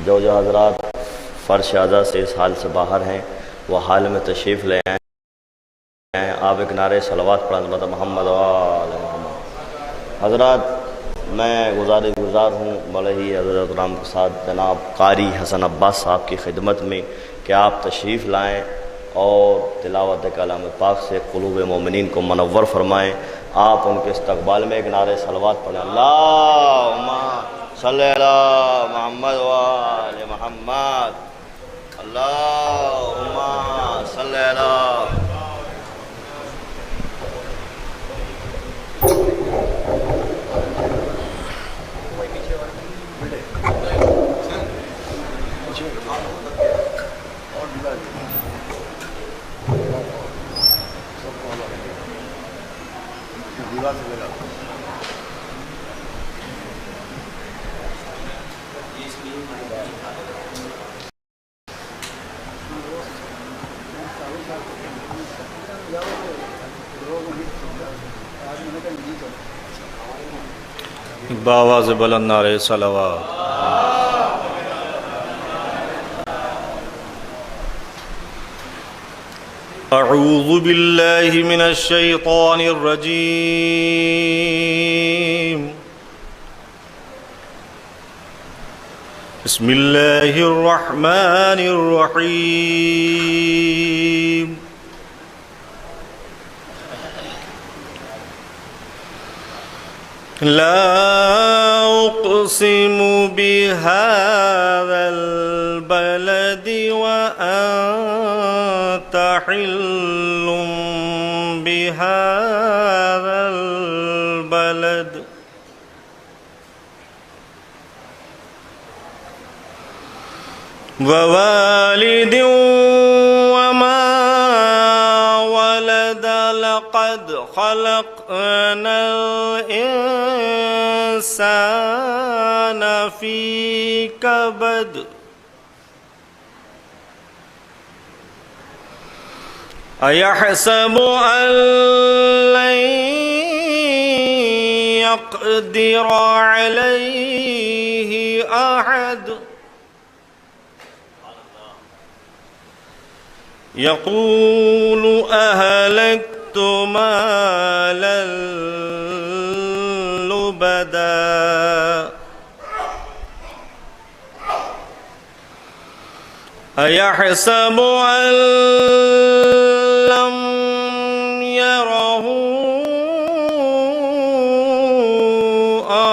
جو حضرات فرش اعضاء سے اس حال سے باہر ہیں وہ حال میں تشریف لے آئیں. آپ ایک نعرے صلوات پڑھیں مطلب محمد و آل محمد. حضرات میں گزار ہوں بڑے ہی حضرت رام کے ساتھ جناب قاری حسن عباس صاحب کی خدمت میں کہ آپ تشریف لائیں اور تلاوت کلام پاک سے قلوب مومنین کو منور فرمائیں. آپ ان کے استقبال میں ایک نعرے صلوات پڑھیں. اللہم صلی علی محمد و آل محمد. اللہم صلی علی بآواز بلند نعرے صلوات. اعوذ باللہ من الشیطان الرجیم. بسم اللہ الرحمن الرحیم. لا اقسم بهذا البلد وانت حل بهذا البلد ووالد وما ولد لقد خلقنا الإنسان في كبد أيحسب أن لن يقدر عليه أحد يقول أهلكت مالا لبدا أيحسب أن لم يره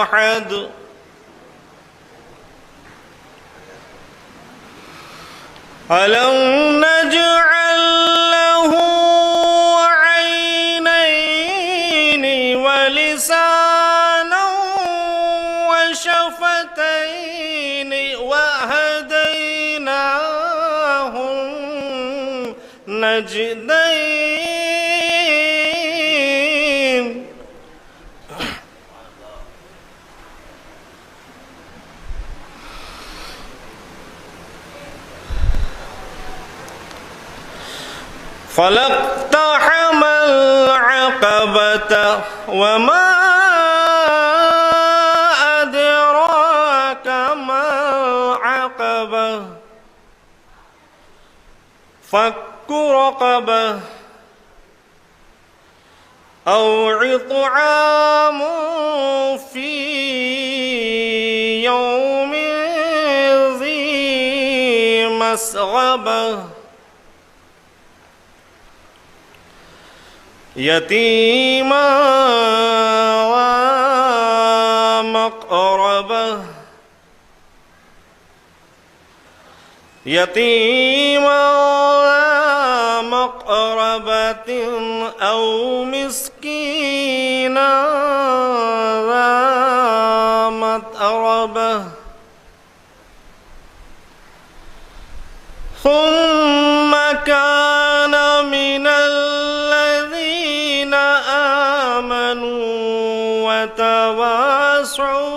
أحد ألم نجعل له عينين ولسانا وشفتين وهديناه النجدين فلاقتحم العقبة وما أدراك ما العقبة فك رقبة أو إطعام في يوم ذي مسغبة يتيما ومقربة يتيما ومقربة أو مسكينا ذا متربة ثم كان من الذين آمنوا وتواصوا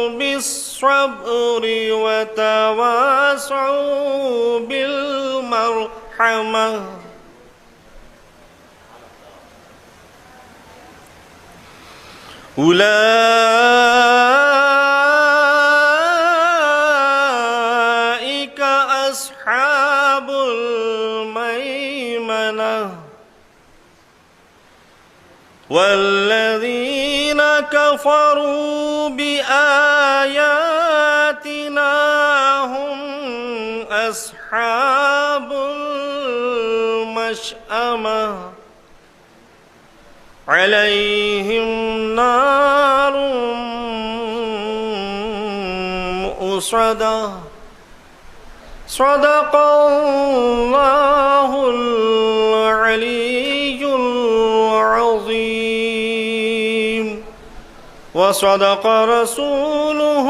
بالصبر وتواصوا بالمرحمة أولئك أصحاب الميمنة والذين كفروا بآياتنا هم أصحاب المشأمة عليهم نار مؤصدة صدق الله العلي العظيم وصدق رسوله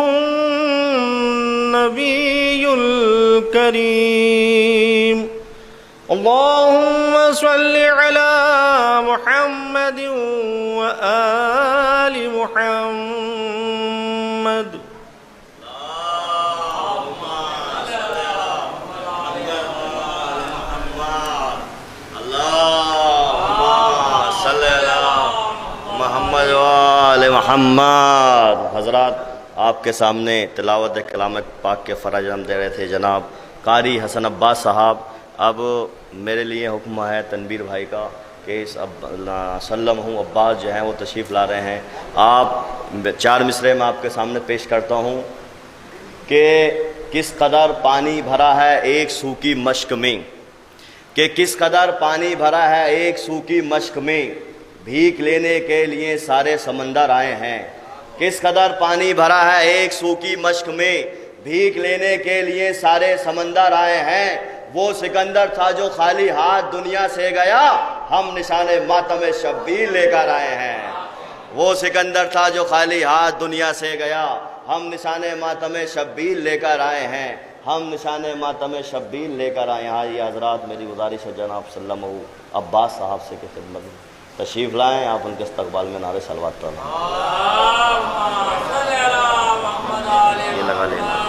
النبي الكريم اللهم صل على محمد وآل محمد محمد. حضرات آپ کے سامنے تلاوت کلام پاک کے فرائض ہم دے رہے تھے جناب قاری حسن عباس صاحب. اب میرے لیے حکم ہے تنویر بھائی کا کہ اس سلم ہوں عباس جو ہیں وہ تشریف لا رہے ہیں. آپ 4 مصرعے میں آپ کے سامنے پیش کرتا ہوں کہ کس قدر پانی بھرا ہے ایک سوکھی مشک میں، کہ کس قدر پانی بھرا ہے ایک سوکھی مشک میں، بھیک لینے کے لیے سارے سمندر آئے ہیں. کس قدر پانی بھرا ہے ایک سوکھی مشک میں، بھیک لینے کے لیے سارے سمندر آئے ہیں. وہ سکندر تھا جو خالی ہاتھ دنیا سے گیا، ہم نشان ماتم شبیر لے کر آئے ہیں. وہ سکندر تھا جو خالی ہاتھ دنیا سے گیا، ہم نشان ماتم شبیر لے کر آئے ہیں. ہم نشان ماتم شبیر لے کر آئے ہیں. یہ حضرات میری گزارش ہے جناب سلم عباس صاحب سے کہ خدمت میں تشریف لائیں. آپ ان کے استقبال میں نعرے صلوات پڑھیں. یہ لگا لینا.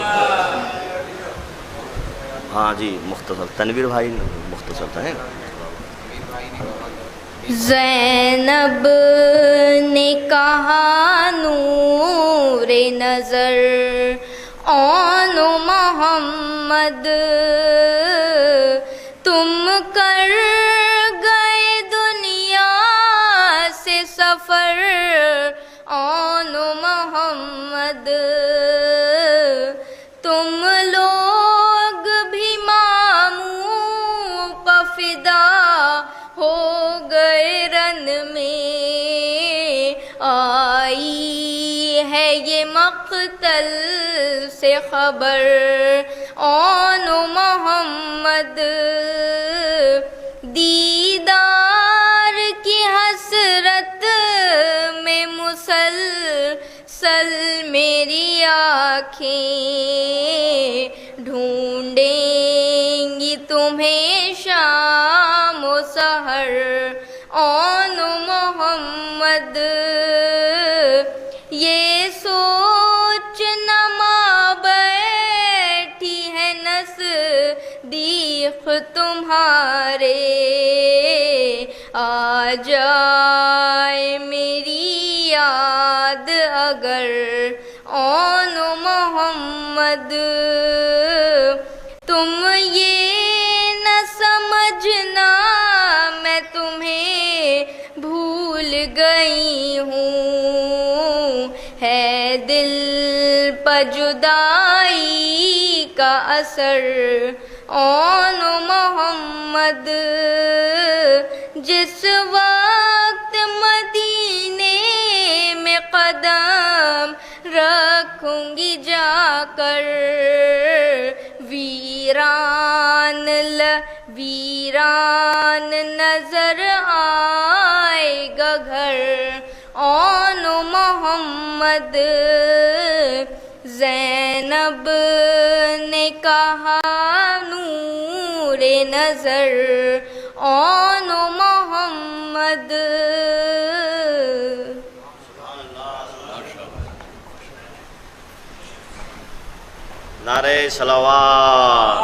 ہاں جی مختصر تنویر بھائی مختصر ہے. زینب نے کہا نور نظر آن محمد تم کر گئے دنیا سے سفر آن محمد تم لوگ بھی ماموں پہ فدا ہو گئے رن میں آئی ہے یہ مقتل سے خبر آن محمد دیدار کی حسرت میں مسلسل میری آنکھیں ڈھونڈیں گی تمہیں شام و سحر آن محمد یہ سوچ نما بیٹھی ہے نزدیک تمہارے آ جائے میری یاد اگر آن محمد تم یہ نہ سمجھنا میں تمہیں بھول گئی ہوں ہے دل پہ جدائی کا اثر آن محمد جس وقت مدینے میں قدم رکھوں گی جا کر ویران نظر آئے گا گھر آن محمد زینب نے کہا نور نظر آن محمد نعرے صلوات.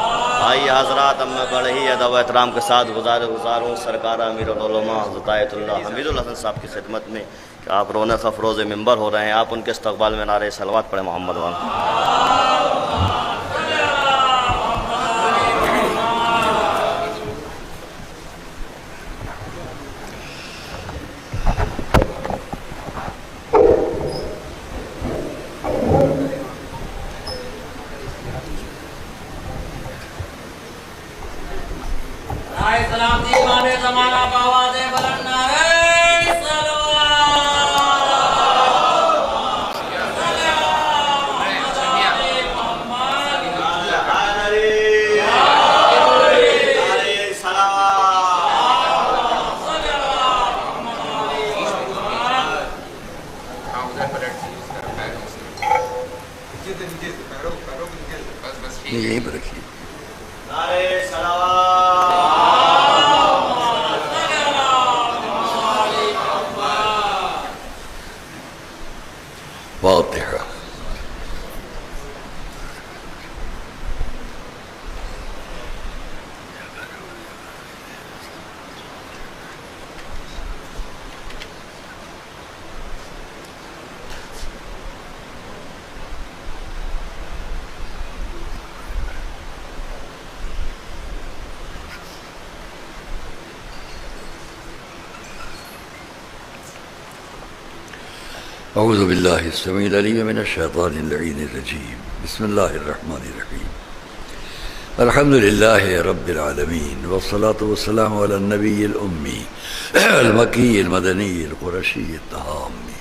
آئیے حضرات اب میں بڑے ہی ادب و احترام کے ساتھ گزاروں سرکار امیر العلماء حضرت آیت اللہ حمید الحسن صاحب کی خدمت میں کہ آپ رونق افروز ممبر ہو رہے ہیں. آپ ان کے استقبال میں نعرے صلوات پڑھیں محمد وان. سلامتی امام زمانہ باواز بلند نعرہ یہیں پر رکھیے. فاتحہ. اعوذ باللہ السمیع العلیم من الشیطان اللعین الرجیم. بسم اللہ الرحمن الرحیم. الحمد للہ رب العالمین والصلاة والسلام علی النبی الامی المکی المدنی القرشی التہامی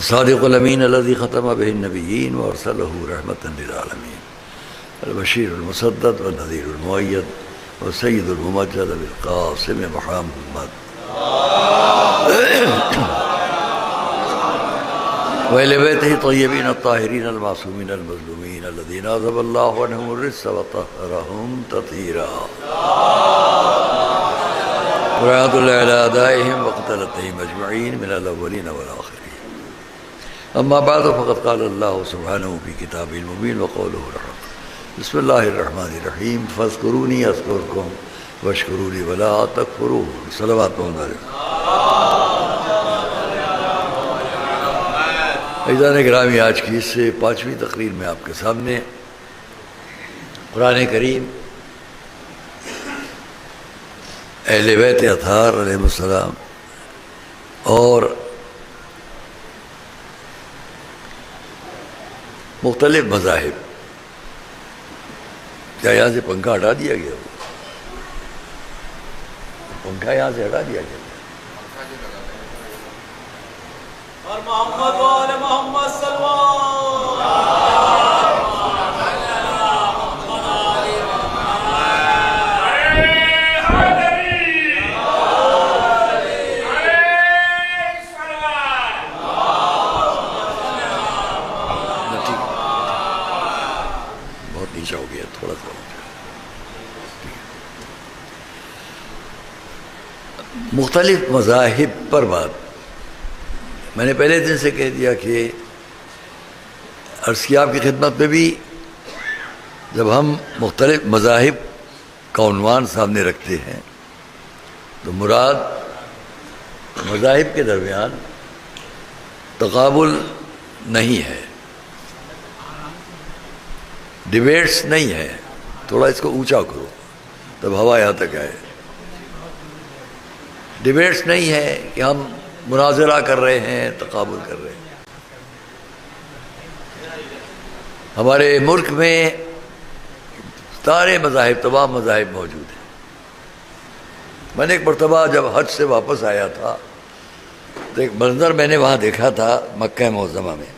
الصادق الامین الذی ختم به النبیین وارسلہ رحمتا للعالمین البشیر المسدد والنذیر المؤید والسید الممجد بالقاسم محمد وإلى بيته الطيبين الطاهرين المعصومين المظلومين الذين أذهب الله عنهم الرجس وطهرهم تطهيرا. ورحمة الله على أعدائهم وقتلتهم أجمعين من الأولين والآخرين. أما بعد فقد قال الله سبحانه في كتابه المبين وقوله الحق. بسم الله الرحمن الرحيم. فاذكروني أذكركم واشكروا لي ولا تكفرون. صلوات الله. عزیزان گرامی، آج کی اس سے 5ویں تقریر میں آپ کے سامنے قرآن کریم اہل بیت اطہار علیہ السلام اور مختلف مذاہب. کیا یہاں سے پنکھا ہٹا دیا گیا؟ پنکھا یہاں سے ہٹا دیا گیا. اور محمد وآل محمد صلی اللہ بہت نیچا ہو گیا، تھوڑا سا مختلف مذاہب پر بات. میں نے پہلے دن سے کہہ دیا کہ عرض کیا آپ کی خدمت میں بھی، جب ہم مختلف مذاہب کا عنوان سامنے رکھتے ہیں تو مراد مذاہب کے درمیان تقابل نہیں ہے، ڈیبیٹس نہیں ہے. تھوڑا اس کو اونچا کرو تب ہوا یہاں تک آئے. ڈیبیٹس نہیں ہے کہ ہم مناظرہ کر رہے ہیں، تقابل کر رہے ہیں. ہمارے ملک میں سارے مذاہب، تمام مذاہب موجود ہیں. میں نے ایک مرتبہ جب حج سے واپس آیا تھا تو ایک منظر میں نے وہاں دیکھا تھا مکہ معظمہ میں،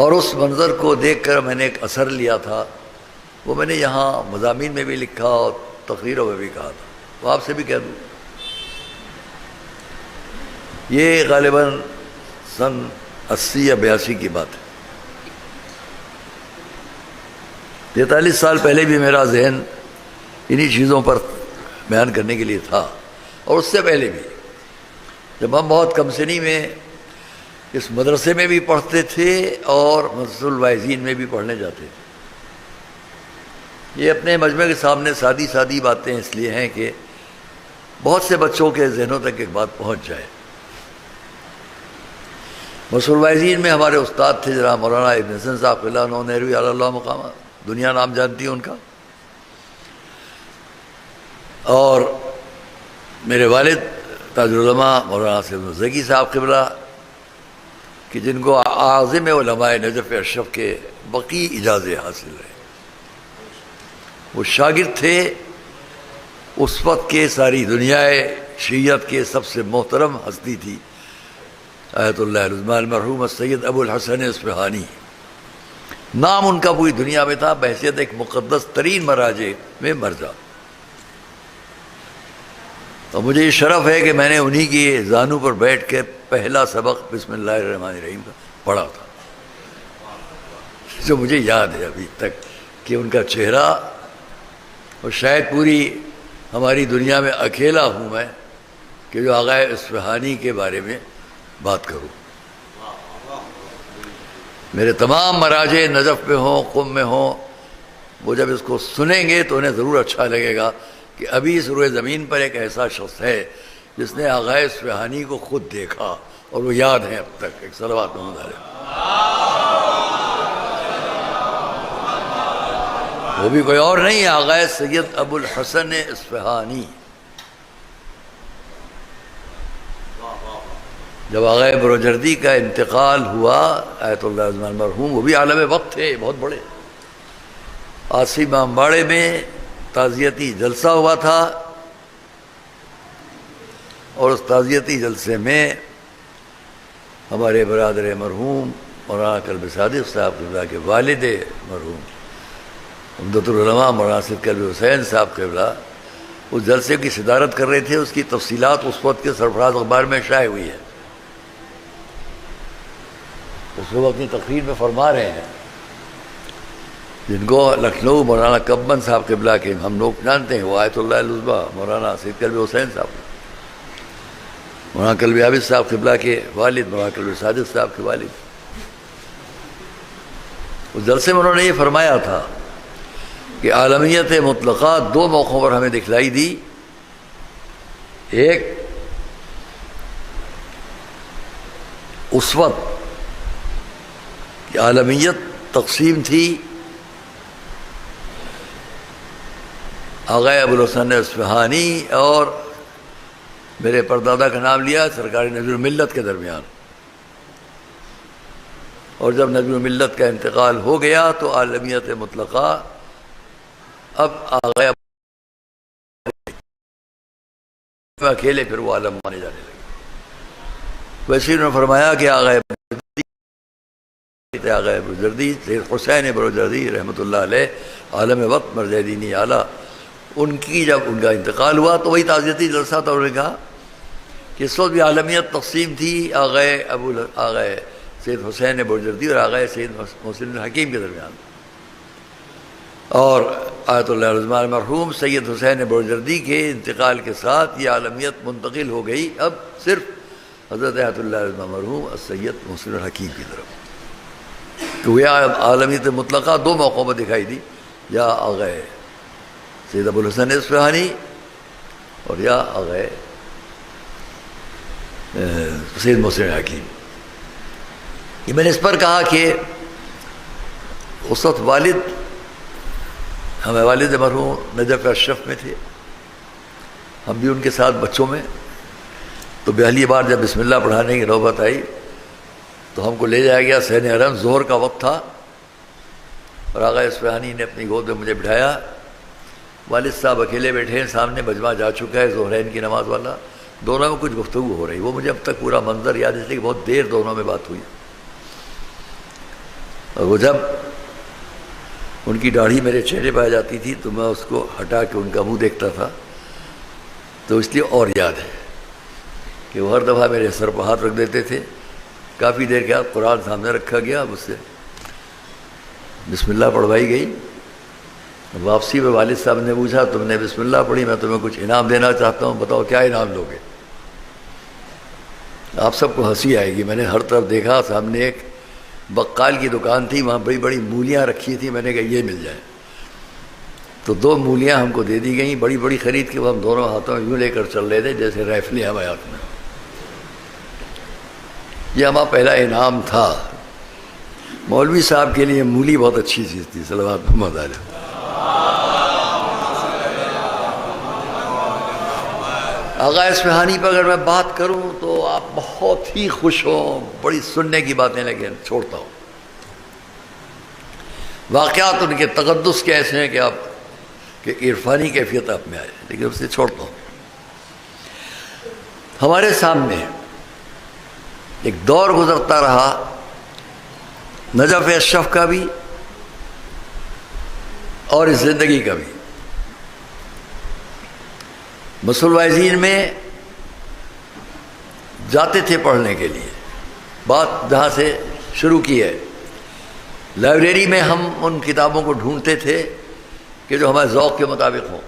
اور اس منظر کو دیکھ کر میں نے ایک اثر لیا تھا. وہ میں نے یہاں مضامین میں بھی لکھا اور تقریروں میں بھی کہا تھا. وہ آپ سے بھی کہہ دوں. یہ غالباً سن 80 یا 82 کی بات ہے. 43 سال پہلے بھی میرا ذہن انہی چیزوں پر بیان کرنے کے لیے تھا، اور اس سے پہلے بھی جب ہم بہت کم سنی میں اس مدرسے میں بھی پڑھتے تھے اور مدرسۃ الواعظین میں بھی پڑھنے جاتے تھے. یہ اپنے مجمع کے سامنے سادی سادی باتیں اس لیے ہیں کہ بہت سے بچوں کے ذہنوں تک ایک بات پہنچ جائے. مدرسۃ الواعظین میں ہمارے استاد تھے جناب مولانا ابن حسن صاحب قلعہ نو نہروی علی اللہ مقامہ، دنیا نام جانتی ہے ان کا. اور میرے والد تاج العلماء مولانا سید زکی صاحب قبلہ، کہ جن کو اعظم علماء نجف اشرف کے بقی اجازے حاصل رہے. وہ شاگرد تھے اس وقت کے ساری دنیا شیعت کے سب سے محترم ہستی تھی آیت اللہ العظمى المرحوم سید ابو الحسن اصفہانی. نام ان کا پوری دنیا میں تھا بحیثیت ایک مقدس ترین مراجع میں مرجع. اور مجھے یہ شرف ہے کہ میں نے انہی کی زانو پر بیٹھ کے پہلا سبق بسم اللہ الرحمن الرحیم کا پڑھا تھا، جو مجھے یاد ہے ابھی تک کہ ان کا چہرہ، اور شاید پوری ہماری دنیا میں اکیلا ہوں میں کہ جو آغا اصفہانی کے بارے میں بات کروں. میرے تمام مراجع نجف میں ہوں، قم میں ہوں، وہ جب اس کو سنیں گے تو انہیں ضرور اچھا لگے گا کہ ابھی اس روئے زمین پر ایک ایسا شخص ہے جس نے آغا اصفہانی کو خود دیکھا اور وہ یاد ہیں اب تک. ایک صلوات محمد علیہ. وہ بھی کوئی اور نہیں، آغا سید ابو الحسن اصفہانی. جب آغا بروجردی کا انتقال ہوا آیت اللہ العظمى المرحوم، وہ بھی عالم وقت تھے بہت بڑے. آسی امامباڑے میں تعزیتی جلسہ ہوا تھا، اور اس تعزیتی جلسے میں ہمارے برادر مرحوم مولانا کلب صادق صاحب قبلہ کے والد مرحوم عمدۃ العلماء مولانا سید کلب حسین صاحب قبلہ اس جلسے کی صدارت کر رہے تھے. اس کی تفصیلات اس وقت کے سرفراز اخبار میں شائع ہوئی ہے. اس کو اپنی تقریر میں فرما رہے ہیں، جن کو لکھنؤ مولانا کبن صاحب قبلہ کے ہم لوگ جانتے ہیں، وہ آیت اللہ العظمى مولانا سید کلب حسین صاحب، مولانا کلب عابد صاحب قبلہ کے والد، مولانا کلب صادق صاحب کے والد. اس جلسے میں انہوں نے یہ فرمایا تھا کہ عالمیت مطلقہ دو موقعوں پر ہمیں دکھلائی دی. ایک اس وقت کہ عالمیت تقسیم تھی، آغا ابو الحسن اصفہانی اور میرے پردادا کا نام لیا سرکار نبی الملت کے درمیان. اور جب نبی الملت کا انتقال ہو گیا تو عالمیت مطلقہ اب آغا اکیلے پھر وہ عالم مانے جانے لگے. ویسے انہوں نے فرمایا کہ آغا بروجردی سید حسین بروجردی رحمۃ اللہ علیہ عالم وقت مرجع دینی اعلیٰ، ان کی جب ان کا انتقال ہوا تو وہی تعزیتی جلسہ تھا. انہوں نے کہا کہ اس وقت بھی عالمیت تقسیم تھی آغا سید حسین بروجردی اور آغا سید محسن الحکیم کے درمیان. اور آیت اللہ العظمى المرحوم سید حسین بروجردی کے انتقال کے ساتھ یہ عالمیت منتقل ہو گئی اب صرف حضرت آیت اللہ العظمى مرحوم سید محسن الحکیم کی طرف. تو یہ عالمیت مطلقہ دو موقعوں پر دکھائی دی، یا آغا سید ابو الحسن اصفہانی اور یا آغا سید محسن الحکیم. یہ میں نے اس پر کہا کہ اس وقت ہمیں والد مرحوم نجف اشرف میں تھے، ہم بھی ان کے ساتھ بچوں میں. تو پہلی بار جب بسم اللہ پڑھانے کی نوبت آئی تو ہم کو لے جایا گیا صحن حرم. ظہر کا وقت تھا اور آغا اصفہانی نے اپنی گود میں مجھے بٹھایا. والد صاحب اکیلے بیٹھے ہیں، سامنے مجمع جا چکا ہے ظہرین کی نماز والا. دونوں میں کچھ گفتگو ہو رہی، وہ مجھے اب تک پورا منظر یاد ہے، اس لیے کہ بہت دیر دونوں میں بات ہوئی. اور وہ جب ان کی داڑھی میرے چہرے پہ آ جاتی تھی تو میں اس کو ہٹا کے ان کا منہ دیکھتا تھا. تو اس لیے اور یاد ہے کہ وہ ہر دفعہ میرے سر پر ہاتھ رکھ دیتے تھے. کافی دیر کے بعد قرآن سامنے رکھا گیا، مجھ سے بسم اللہ پڑھوائی گئی. واپسی میں والد صاحب نے پوچھا تم نے بسم اللہ پڑھی، میں تمہیں کچھ انعام دینا چاہتا ہوں، بتاؤ کیا انعام لوگے. آپ سب کو ہنسی آئے گی. میں نے ہر طرف دیکھا، سامنے ایک بقال کی دکان تھی، وہاں بڑی بڑی مولیاں رکھی تھیں. میں نے کہا یہ مل جائے. تو دو مولیاں ہم کو دے دی گئیں، بڑی بڑی خرید کے. وہ ہم دونوں ہاتھوں میں یوں لے کر چل رہے تھے جیسے رائفلیں ہمارے ہاتھ میں. یہ ہمارا پہلا انعام تھا. مولوی صاحب کے لیے مولی بہت اچھی چیز تھی. صلوات محمد علیہ. آغا اصفہانی پر اگر میں بات کروں تو آپ بہت ہی خوش ہوں، بڑی سننے کی باتیں لیکن چھوڑتا ہوں. واقعات ان کے تقدس کے ایسے ہیں کہ آپ کہ عرفانی کیفیت آپ میں آئے، لیکن اسے چھوڑتا ہوں۔ ہمارے سامنے ایک دور گزرتا رہا نجف اشرف کا بھی اور اس زندگی کا بھی۔ مسل وائزین میں جاتے تھے پڑھنے کے لیے، بات جہاں سے شروع کی ہے، لائبریری میں ہم ان کتابوں کو ڈھونڈتے تھے کہ جو ہمارے ذوق کے مطابق ہوں۔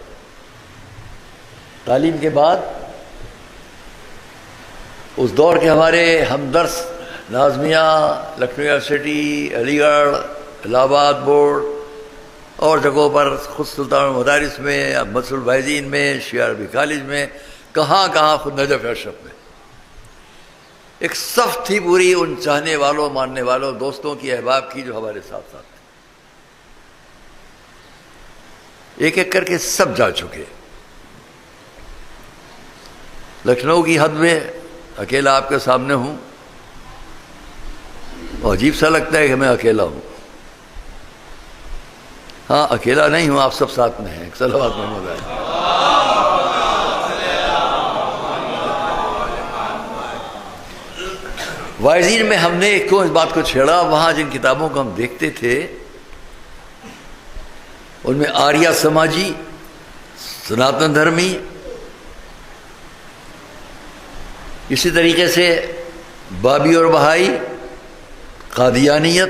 تعلیم کے بعد اس دور کے ہمارے ہمدرس نازمیہ، لکھنؤ یونیورسٹی، علی گڑھ، الہ آباد بورڈ اور جگہوں پر، خود سلطان المدارس میں، اب مسل الوائزین میں، شیعہ عربی کالج میں، کہاں کہاں، خود نجف اشرف میں ایک صف تھی پوری ان چاہنے والوں، ماننے والوں، دوستوں کی، احباب کی جو ہمارے ساتھ ساتھ تھے۔ ایک ایک کر کے سب جا چکے۔ لکھنؤ کی حد میں اکیلا آپ کے سامنے ہوں، اور عجیب سا لگتا ہے کہ میں اکیلا ہوں۔ ہاں، اکیلا نہیں ہوں، آپ سب ساتھ میں ہیں۔ صلوات محمد علیہ۔ وائزین میں ہم نے کیوں اس بات کو چھیڑا؟ وہاں جن کتابوں کو ہم دیکھتے تھے ان میں آریہ سماجی، سناتن دھرمی، اسی طریقے سے بابی اور بہائی، قادیانیت،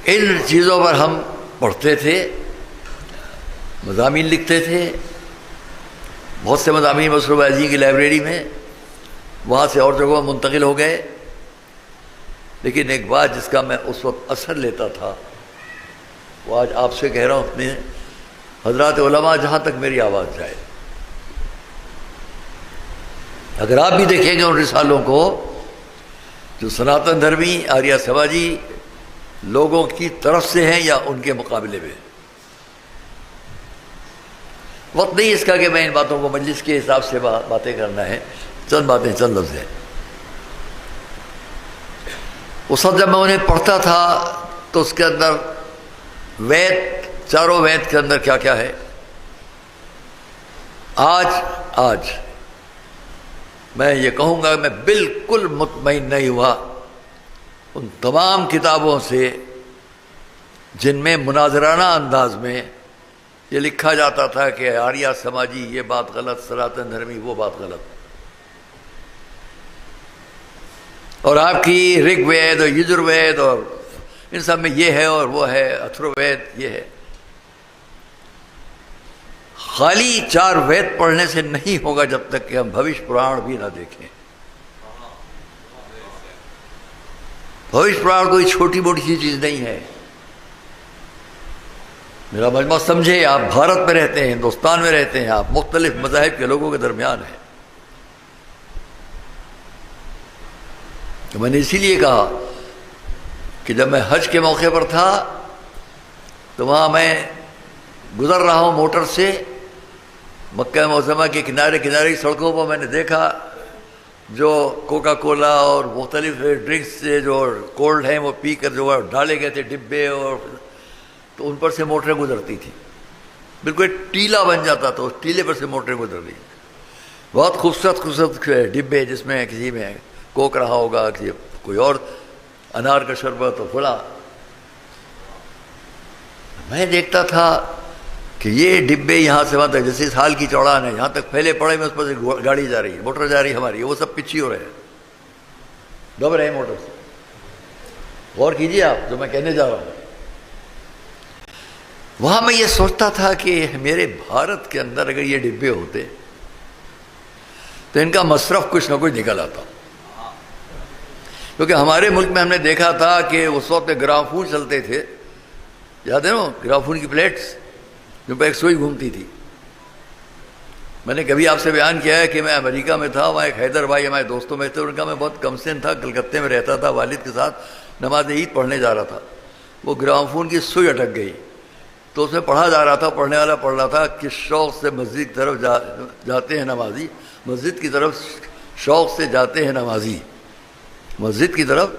ان چیزوں پر ہم پڑھتے تھے، مضامین لکھتے تھے۔ بہت سے مضامین مسل الوائزین کی لائبریری میں، وہاں سے اور جگہوں منتقل ہو گئے۔ لیکن ایک بات جس کا میں اس وقت اثر لیتا تھا، وہ آج آپ سے کہہ رہا ہوں اپنے حضرات علماء جہاں تک میری آواز جائے، اگر آپ بھی دیکھیں گے ان رسالوں کو جو سناتن دھرمی، آریہ سماجی لوگوں کی طرف سے ہیں یا ان کے مقابلے میں، وقت نہیں اس کا کہ میں ان باتوں کو مجلس کے حساب سے باتیں کرنا ہے، چند باتیں، چند لفظ ہیں۔ اس وقت جب میں انہیں پڑھتا تھا تو اس کے اندر وید، چاروں وید کے اندر کیا کیا ہے، آج میں یہ کہوں گا میں بالکل مطمئن نہیں ہوا ان تمام کتابوں سے جن میں مناظرانہ انداز میں یہ لکھا جاتا تھا کہ آریہ سماجی یہ بات غلط، سناتن دھرمی وہ بات غلط، اور آپ کی رگ وید اور یجر وید اور ان سب میں یہ ہے اور وہ ہے، اتھرو وید یہ ہے۔ خالی 4 وید پڑھنے سے نہیں ہوگا جب تک کہ ہم بھوش پران بھی نہ دیکھیں۔ بھوش پران کوئی چھوٹی موٹی سی چیز نہیں ہے۔ میرا مجمع سمجھے، آپ بھارت میں رہتے ہیں، ہندوستان میں رہتے ہیں، آپ مختلف مذاہب کے لوگوں کے درمیان ہیں۔ تو میں نے اسی لیے کہا کہ جب میں حج کے موقع پر تھا تو وہاں میں گزر رہا ہوں موٹر سے، مکہ معظمہ کے کنارے کنارے سڑکوں پر میں نے دیکھا جو کوکا کولا اور مختلف ڈرنکس سے جو کولڈ ہیں وہ پی کر جو ڈالے گئے تھے ڈبے، اور تو ان پر سے موٹریں گزرتی تھیں، بالکل ٹیلا بن جاتا تھا، اس ٹیلے پر سے موٹریں گزر رہی تھیں۔ بہت خوبصورت خوبصورت ڈبے جس میں کسی میں کوک رہا ہوگا، کسی کوئی اور انار کا شربت اور فلاں۔ میں دیکھتا تھا کہ یہ ڈبے یہاں سے وہاں تک، جیسے اس حال کی چوڑان ہے، یہاں تک پھیلے پڑے میں اس پر سے گاڑی جا رہی ہے، موٹر جا رہی ہے ہماری، وہ سب پیچھے ہو رہے ہیں، دب رہے ہیں موٹر سے۔ غور کیجیے آپ جو میں کہنے جا رہا ہوں۔ وہاں میں یہ سوچتا تھا کہ میرے بھارت کے اندر اگر یہ ڈبے ہوتے تو ان کا مصرف کچھ نہ کچھ نکل آتا، کیونکہ ہمارے ملک میں ہم نے دیکھا تھا کہ اس وقت گرامفون چلتے تھے، یاد ہے نا گرامفون کی پلیٹس جو پہ ایک سوئی گھومتی تھی۔ میں نے کبھی آپ سے بیان کیا ہے کہ میں امریکہ میں تھا، وہاں ایک حیدر بھائی ہمارے دوستوں میں تھے، ان کا میں بہت کم سن تھا، کلکتے میں رہتا تھا، والد کے ساتھ نماز عید پڑھنے جا رہا تھا، وہ گرامفون کی سوئی اٹک گئی تو اس میں پڑھا جا رہا تھا، پڑھنے والا پڑھ رہا تھا کہ شوق سے مسجد کی طرف جاتے ہیں نمازی، مسجد کی طرف شوق سے جاتے ہیں نمازی، مسجد کی طرف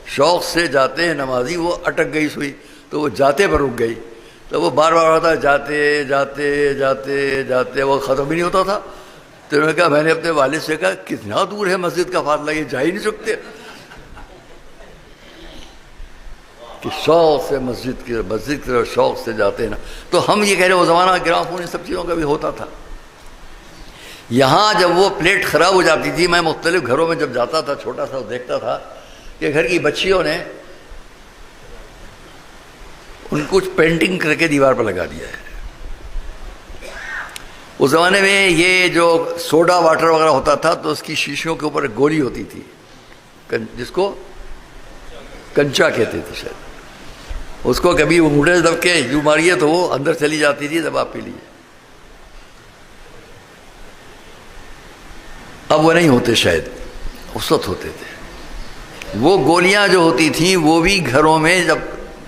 شوق سے جاتے ہیں نمازی، وہ اٹک گئی سوئی تو وہ جاتے پر رک گئی، تو وہ بار بار ہوتا جاتے جاتے جاتے جاتے، وہ ختم ہی نہیں ہوتا تھا. تو انہوں نے کہا، میں نے اپنے والد سے کہا کتنا دور ہے مسجد کا فاصلہ، یہ جا ہی نہیں سکتے. کہ شوق سے مسجد کی طرف شوق سے جاتے نا. تو ہم یہ کہہ رہے وہ زمانہ گرام فون ان سب چیزوں کا بھی ہوتا تھا. یہاں جب وہ پلیٹ خراب ہو جاتی تھی، میں مختلف گھروں میں جب جاتا تھا چھوٹا سا دیکھتا تھا کہ گھر کی بچیوں نے ان کو پینٹنگ کر کے دیوار پر لگا دیا ہے. اس زمانے میں یہ جو سوڈا واٹر وغیرہ ہوتا تھا تو اس کی شیشوں کے اوپر گولی ہوتی تھی جس کو کنچا کہتے تھے شاید. اس کو کبھی انگوٹھے دب کے یوں ماریے تو وہ اندر چلی جاتی تھی جب آپ پی لیے. اب وہ نہیں ہوتے شاید، اس وقت ہوتے تھے. وہ گولیاں جو ہوتی تھیں وہ بھی گھروں میں جب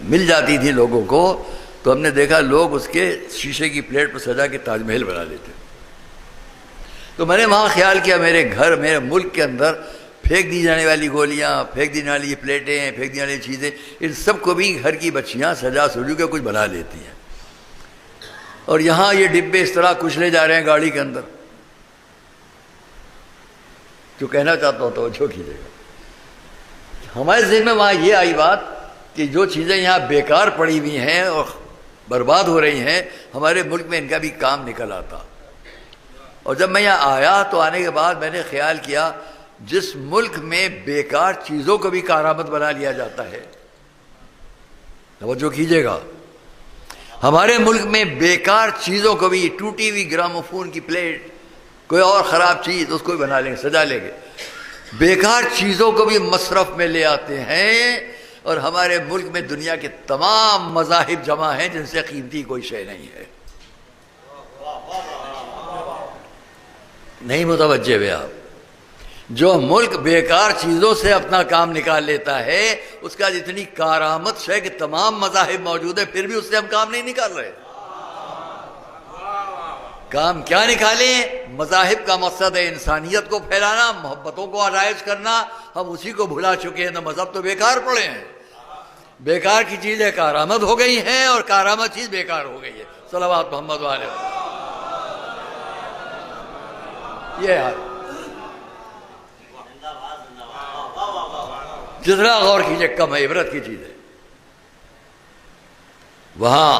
مل جاتی تھی لوگوں کو تو ہم نے دیکھا لوگ اس کے شیشے کی پلیٹ پر سجا کے تاج محل بنا لیتے. تو میں نے وہاں خیال کیا میرے گھر، میرے ملک کے اندر پھینک دی جانے والی گولیاں، پھینک دی جانے والی پلیٹیں، پھینک دی جانے والی چیزیں، ان سب کو بھی گھر کی بچیاں سجا سجو کے کچھ بنا لیتی ہیں. اور یہاں یہ ڈبے اس طرح کچلے جا رہے ہیں گاڑی کے اندر. جو کہنا چاہتا ہوں توجہ کیجیے گا. ہمارے ذہن میں وہاں یہ آئی بات کہ جو چیزیں یہاں بیکار پڑی ہوئی ہیں اور برباد ہو رہی ہیں، ہمارے ملک میں ان کا بھی کام نکل آتا. اور جب میں یہاں آیا تو آنے کے بعد میں نے خیال کیا جس ملک میں بیکار چیزوں کو بھی کارآمد بنا لیا جاتا ہے، توجہ کیجیے گا، ہمارے ملک میں بیکار چیزوں کو بھی، ٹوٹی ہوئی گراموفون کی پلیٹ، کوئی اور خراب چیز، اس کو بھی بنا لیں گے، سجا لیں گے. بیکار چیزوں کو بھی مصرف میں لے آتے ہیں. اور ہمارے ملک میں دنیا کے تمام مذاہب جمع ہیں جن سے قیمتی کوئی شے نہیں ہے. نہیں متوجہ ہوئے آپ؟ جو ملک بیکار چیزوں سے اپنا کام نکال لیتا ہے اس کا جتنی کارآمد شے کہ تمام مذاہب موجود ہے پھر بھی اس سے ہم کام نہیں نکال رہے. کام کیا نکالیں؟ مذاہب کا مقصد ہے انسانیت کو پھیلانا، محبتوں کو آرائش کرنا. ہم اسی کو بھلا چکے ہیں. مذہب تو بیکار پڑے ہیں. بیکار کی چیزیں کارآمد ہو گئی ہیں اور کارآمد چیز بیکار ہو گئی ہے. صلوات محمد علیہ یہ حال. جتنا غور کیجیے کم ہے، عبرت کی چیز ہے. وہاں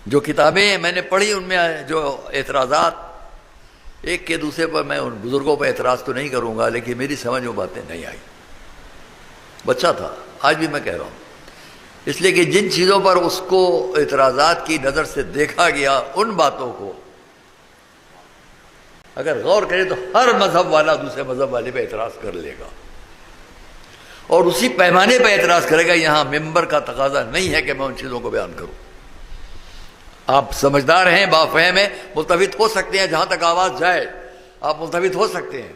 جو کتابیں میں نے پڑھی ان میں جو اعتراضات، ایک کے دوسرے پر میں ان بزرگوں پر اعتراض تو نہیں کروں گا لیکن میری سمجھ میں باتیں نہیں آئی. بچہ تھا، آج بھی میں کہہ رہا ہوں. اس لیے کہ جن چیزوں پر اس کو اعتراضات کی نظر سے دیکھا گیا ان باتوں کو اگر غور کرے تو ہر مذہب والا دوسرے مذہب والے پہ اعتراض کر لے گا اور اسی پیمانے پہ اعتراض کرے گا. یہاں ممبر کا تقاضا نہیں ہے کہ میں ان چیزوں کو بیان کروں. آپ سمجھدار ہیں، بافہم ہیں، ملتفت ہو سکتے ہیں. جہاں تک آواز جائے آپ ملتفت ہو سکتے ہیں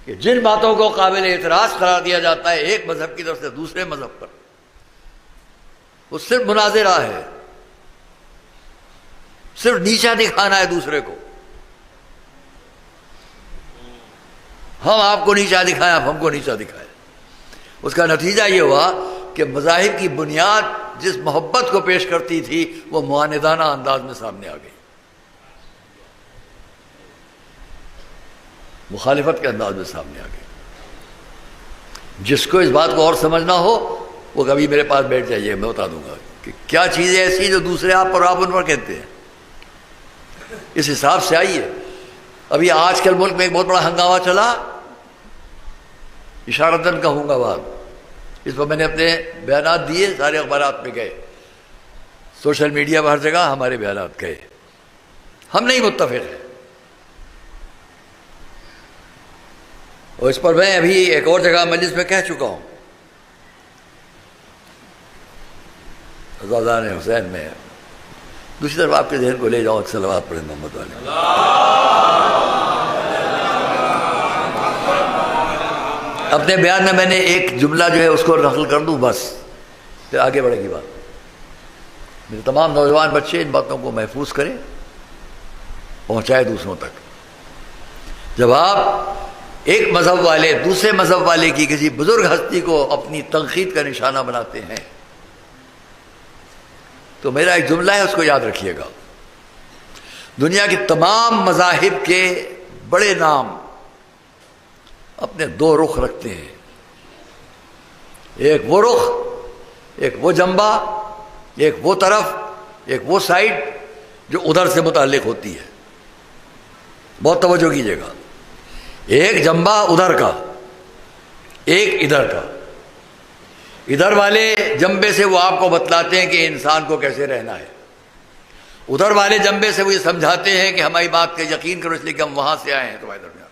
کہ جن باتوں کو قابل اعتراض قرار دیا جاتا ہے ایک مذہب کی طرف سے دوسرے مذہب پر، وہ صرف مناظرہ ہے، صرف نیچا دکھانا ہے دوسرے کو. ہم آپ کو نیچا دکھائیں، آپ ہم کو نیچا دکھائیں. اس کا نتیجہ یہ ہوا کہ مذاہب کی بنیاد جس محبت کو پیش کرتی تھی وہ معاندانہ انداز میں سامنے آ گئی، مخالفت کے انداز میں سامنے آ گئی. جس کو اس بات کو اور سمجھنا ہو وہ کبھی میرے پاس بیٹھ جائیے، میں بتا دوں گا کہ کیا چیزیں ایسی جو دوسرے آپ پر آپ ان پر کہتے ہیں. اس حساب سے آئیے. ابھی آج کل ملک میں ایک بہت بڑا ہنگامہ چلا، اشارتاً کہوں گا بات، اس پر میں نے اپنے بیانات دیے، سارے اخبارات میں گئے، سوشل میڈیا پر ہر جگہ ہمارے بیانات گئے. ہم نہیں متفق ہیں اور اس پر میں ابھی ایک اور جگہ مجلس میں کہہ چکا ہوں. رضاذان حسین میں دوسری طرف آپ کے ذہن کو لے جاؤ، صلوات پڑھیں محمد علیہ. اپنے بیان میں نے ایک جملہ جو ہے اس کو نقل کر دوں بس، پھر آگے بڑھے گی بات. میرے تمام نوجوان بچے ان باتوں کو محفوظ کریں، پہنچائے دوسروں تک. جب آپ ایک مذہب والے دوسرے مذہب والے کی کسی بزرگ ہستی کو اپنی تنقید کا نشانہ بناتے ہیں تو میرا ایک جملہ ہے، اس کو یاد رکھیے گا. دنیا کے تمام مذاہب کے بڑے نام اپنے دو رخ رکھتے ہیں. ایک وہ رخ، ایک وہ جنبہ، ایک وہ طرف، ایک وہ سائڈ جو ادھر سے متعلق ہوتی ہے. بہت توجہ کیجیے گا. ایک جنبہ ادھر کا، ایک ادھر کا. ادھر والے جنبے سے وہ آپ کو بتلاتے ہیں کہ انسان کو کیسے رہنا ہے. ادھر والے جنبے سے وہ یہ سمجھاتے ہیں کہ ہماری بات کا یقین کرو، اس لیے کہ ہم وہاں سے آئے ہیں تمہارے درمیان.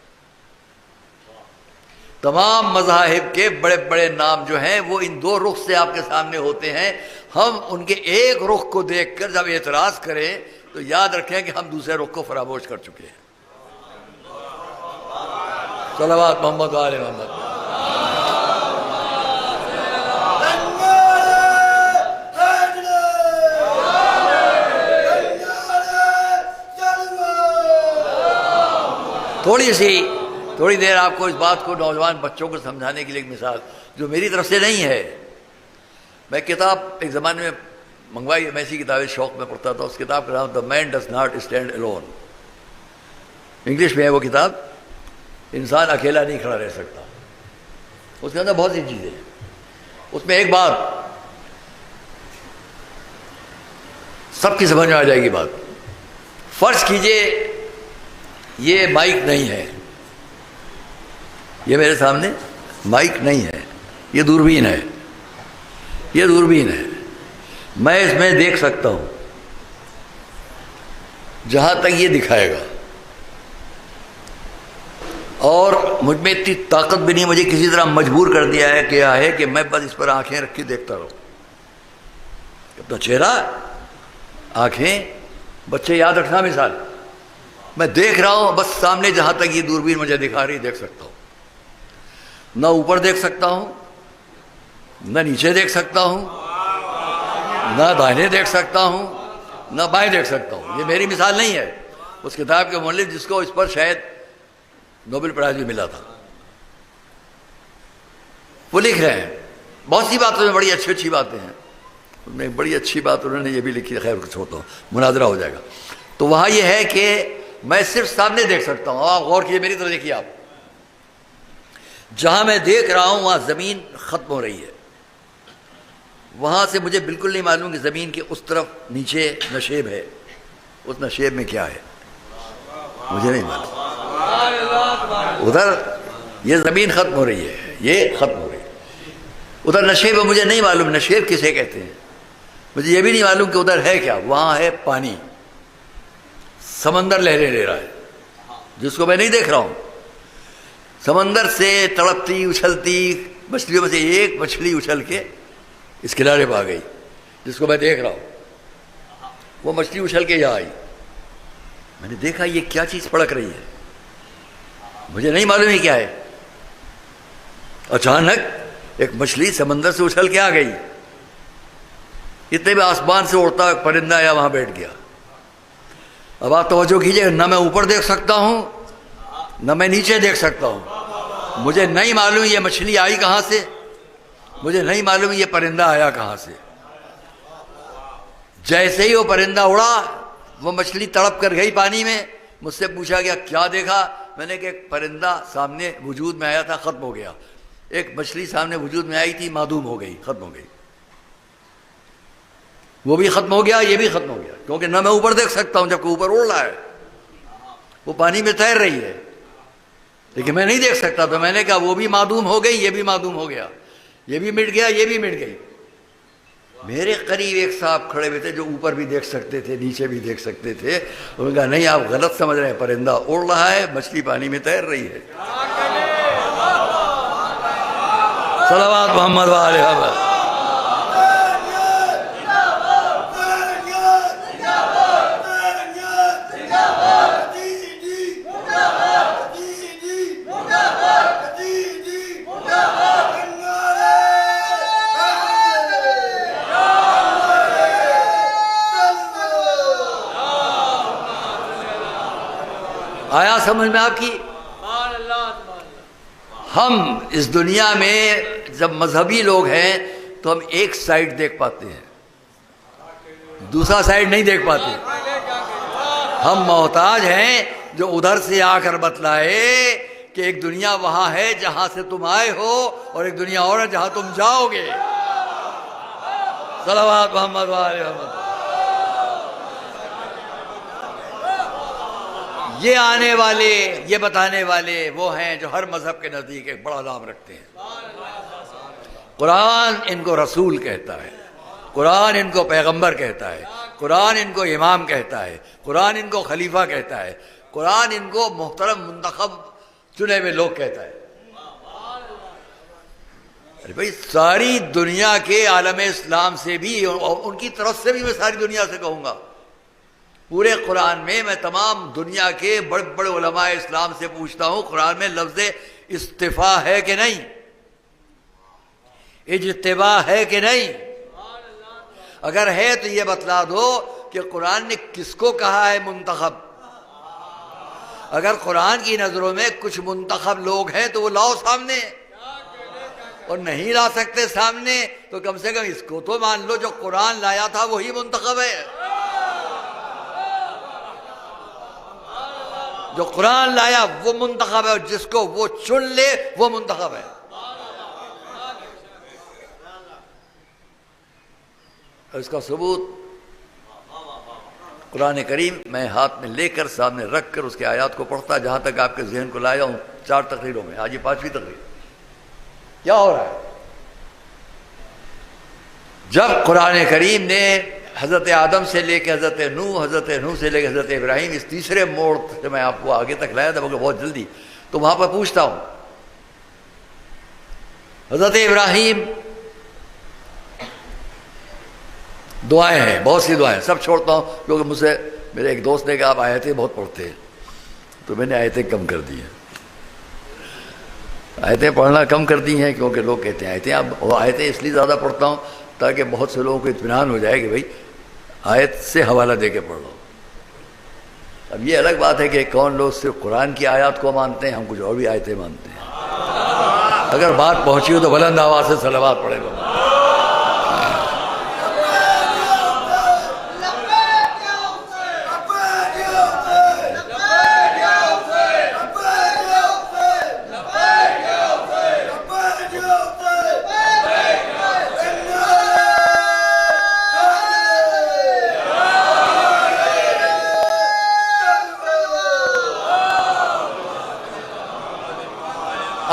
تمام مذاہب کے بڑے بڑے نام جو ہیں وہ ان دو رخ سے آپ کے سامنے ہوتے ہیں. ہم ان کے ایک رخ کو دیکھ کر جب اعتراض کریں تو یاد رکھیں کہ ہم دوسرے رخ کو فراموش کر چکے ہیں. صلوات محمد و آل محمد. تھوڑی دیر آپ کو اس بات کو نوجوان بچوں کو سمجھانے کے لیے ایک مثال جو میری طرف سے نہیں ہے. میں کتاب ایک زمانے میں منگوائی، میں ایسی کتابیں شوق میں پڑھتا تھا. اس کتاب کا نام the man does not stand alone. English میں ہے وہ کتاب، انسان اکیلا نہیں کھڑا رہ سکتا. اس کے اندر بہت سی چیزیں ہیں. اس میں ایک بات سب کی سمجھ میں آ جائے گی. بات فرض کیجئے یہ مائک نہیں ہے، یہ میرے سامنے مائک نہیں ہے، یہ دوربین ہے. یہ دوربین ہے، میں اس میں دیکھ سکتا ہوں جہاں تک یہ دکھائے گا، اور مجھ میں اتنی طاقت بھی نہیں، مجھے کسی طرح مجبور کر دیا ہے کہ میں بس اس پر آنکھیں رکھ کے دیکھتا رہوں. اپنا چہرہ، آنکھیں، بچے یاد رکھنا مثال، میں دیکھ رہا ہوں بس سامنے جہاں تک یہ دوربین مجھے دکھا رہی دیکھ سکتا ہوں. نہ اوپر دیکھ سکتا ہوں، نہ نیچے دیکھ سکتا ہوں، نہ دائیں دیکھ سکتا ہوں، نہ بائیں دیکھ سکتا ہوں. یہ میری مثال نہیں ہے. اس کتاب کے مؤلف جس کو اس پر شاید نوبل پرائز بھی ملا تھا، وہ لکھ رہے ہیں بہت سی باتوں میں بڑی اچھی اچھی باتیں ہیں. ان میں بڑی اچھی بات انہوں نے یہ بھی لکھی ہے، خیر کچھ ہوتا ہوں مناظرہ ہو جائے گا. تو وہاں یہ ہے کہ میں صرف سامنے دیکھ سکتا ہوں. آپ غور کیجیے، میری طرف دیکھیے. آپ جہاں میں دیکھ رہا ہوں وہاں زمین ختم ہو رہی ہے. وہاں سے مجھے بالکل نہیں معلوم کہ زمین کے اس طرف نیچے نشیب ہے. اس نشیب میں کیا ہے مجھے نہیں معلوم. ادھر یہ زمین ختم ہو رہی ہے، یہ ختم ہو رہی ہے. ادھر نشیب ہے، مجھے نہیں معلوم نشیب کسے کہتے ہیں. مجھے یہ بھی نہیں معلوم کہ ادھر ہے کیا. وہاں ہے پانی، سمندر لہریں لے رہا ہے جس کو میں نہیں دیکھ رہا ہوں. سمندر سے تڑپتی اچھلتی مچھلیوں میں سے ایک مچھلی اچھل کے اس کنارے پہ آ گئی جس کو میں دیکھ رہا ہوں. وہ مچھلی اچھل کے یہاں آئی. میں نے دیکھا یہ کیا چیز پڑک رہی ہے، مجھے نہیں معلوم ہی کیا ہے. اچانک ایک مچھلی سمندر سے اچھل کے آ گئی. اتنے میں آسمان سے اڑتا ایک پرندہ آیا، وہاں بیٹھ گیا. اب آپ توجہ کیجئے، نہ میں اوپر دیکھ سکتا ہوں نہ میں نیچے دیکھ سکتا ہوں. مجھے نہیں معلوم یہ مچھلی آئی کہاں سے، مجھے نہیں معلوم یہ پرندہ آیا کہاں سے. جیسے ہی وہ پرندہ اڑا وہ مچھلی تڑپ کر گئی پانی میں. مجھ سے پوچھا گیا کیا دیکھا؟ میں نے کہا ایک پرندہ سامنے وجود میں آیا تھا، ختم ہو گیا. ایک مچھلی سامنے وجود میں آئی تھی، معدوم ہو گئی، ختم ہو گئی. وہ بھی ختم ہو گیا، یہ بھی ختم ہو گیا. کیونکہ نہ میں اوپر دیکھ سکتا ہوں جبکہ اوپر اڑ رہا ہے، وہ پانی میں تیر رہی ہے، لیکن میں نہیں دیکھ سکتا. تو میں نے کہا وہ بھی معدوم ہو گئی، یہ بھی معدوم ہو گیا، یہ بھی مٹ گیا، یہ بھی مٹ گئی. میرے قریب ایک صاحب کھڑے ہوئے تھے جو اوپر بھی دیکھ سکتے تھے نیچے بھی دیکھ سکتے تھے. انہوں نے کہا نہیں آپ غلط سمجھ رہے ہیں، پرندہ اڑ رہا ہے، مچھلی پانی میں تیر رہی ہے. صلوات محمد و آل محمد. آیا سمجھ میں آپ کی؟ ہم اس دنیا میں جب مذہبی لوگ ہیں تو ہم ایک سائڈ دیکھ پاتے ہیں، دوسرا سائڈ نہیں دیکھ پاتے. ہم محتاج ہیں جو ادھر سے آ کر بتلائے کہ ایک دنیا وہاں ہے جہاں سے تم آئے ہو اور ایک دنیا اور ہے جہاں تم جاؤ گے. صلوات محمد و آل محمد. یہ آنے والے، یہ بتانے والے وہ ہیں جو ہر مذہب کے نزدیک ایک بڑا نام رکھتے ہیں. قرآن ان کو رسول کہتا ہے، قرآن ان کو پیغمبر کہتا ہے، قرآن ان کو امام کہتا ہے، قرآن ان کو خلیفہ کہتا ہے، قرآن ان کو محترم منتخب چنے ہوئے لوگ کہتا ہے. ارے بھائی ساری دنیا کے عالم اسلام سے بھی اور ان کی طرف سے بھی میں ساری دنیا سے کہوں گا، پورے قرآن میں میں تمام دنیا کے بڑے بڑے علماء اسلام سے پوچھتا ہوں، قرآن میں لفظ استفاء ہے کہ نہیں، اجتباء ہے کہ نہیں؟ اگر ہے تو یہ بتلا دو کہ قرآن نے کس کو کہا ہے منتخب. اگر قرآن کی نظروں میں کچھ منتخب لوگ ہیں تو وہ لاؤ سامنے، اور نہیں لا سکتے سامنے تو کم سے کم اس کو تو مان لو جو قرآن لایا تھا وہی منتخب ہے. جو قرآن لایا وہ منتخب ہے، اور جس کو وہ چن لے وہ منتخب ہے. اس کا ثبوت قرآن کریم میں ہاتھ میں لے کر سامنے رکھ کر اس کے آیات کو پڑھتا جہاں تک آپ کے ذہن کو لایا ہوں. 4 تقریروں میں، آج یہ 5ویں تقریر. کیا ہو رہا ہے؟ جب قرآن کریم نے حضرت آدم سے لے کے حضرت نوح سے لے کے حضرت ابراہیم، اس تیسرے موڑ سے میں آپ کو آگے تک لایا تھا مگر بہت جلدی، تو وہاں پر پوچھتا ہوں حضرت ابراہیم، دعائیں ہیں، بہت سی دعائیں، سب چھوڑتا ہوں کیونکہ مجھ سے میرے ایک دوست نے کہا آپ آیتیں بہت پڑھتے ہیں، تو میں نے آیتیں کم کر دی ہیں. آیتیں پڑھنا کم کر دی ہیں کیونکہ لوگ کہتے ہیں آیتیں اس لیے زیادہ پڑھتا ہوں تاکہ بہت سے لوگوں کو اطمینان ہو جائے کہ بھائی آیت سے حوالہ دے کے پڑھ لو. اب یہ الگ بات ہے کہ کون لوگ صرف قرآن کی آیات کو مانتے ہیں، ہم کچھ اور بھی آیتیں مانتے ہیں. اگر بات پہنچی ہو تو بلند آواز سے صلوات پڑھے گا.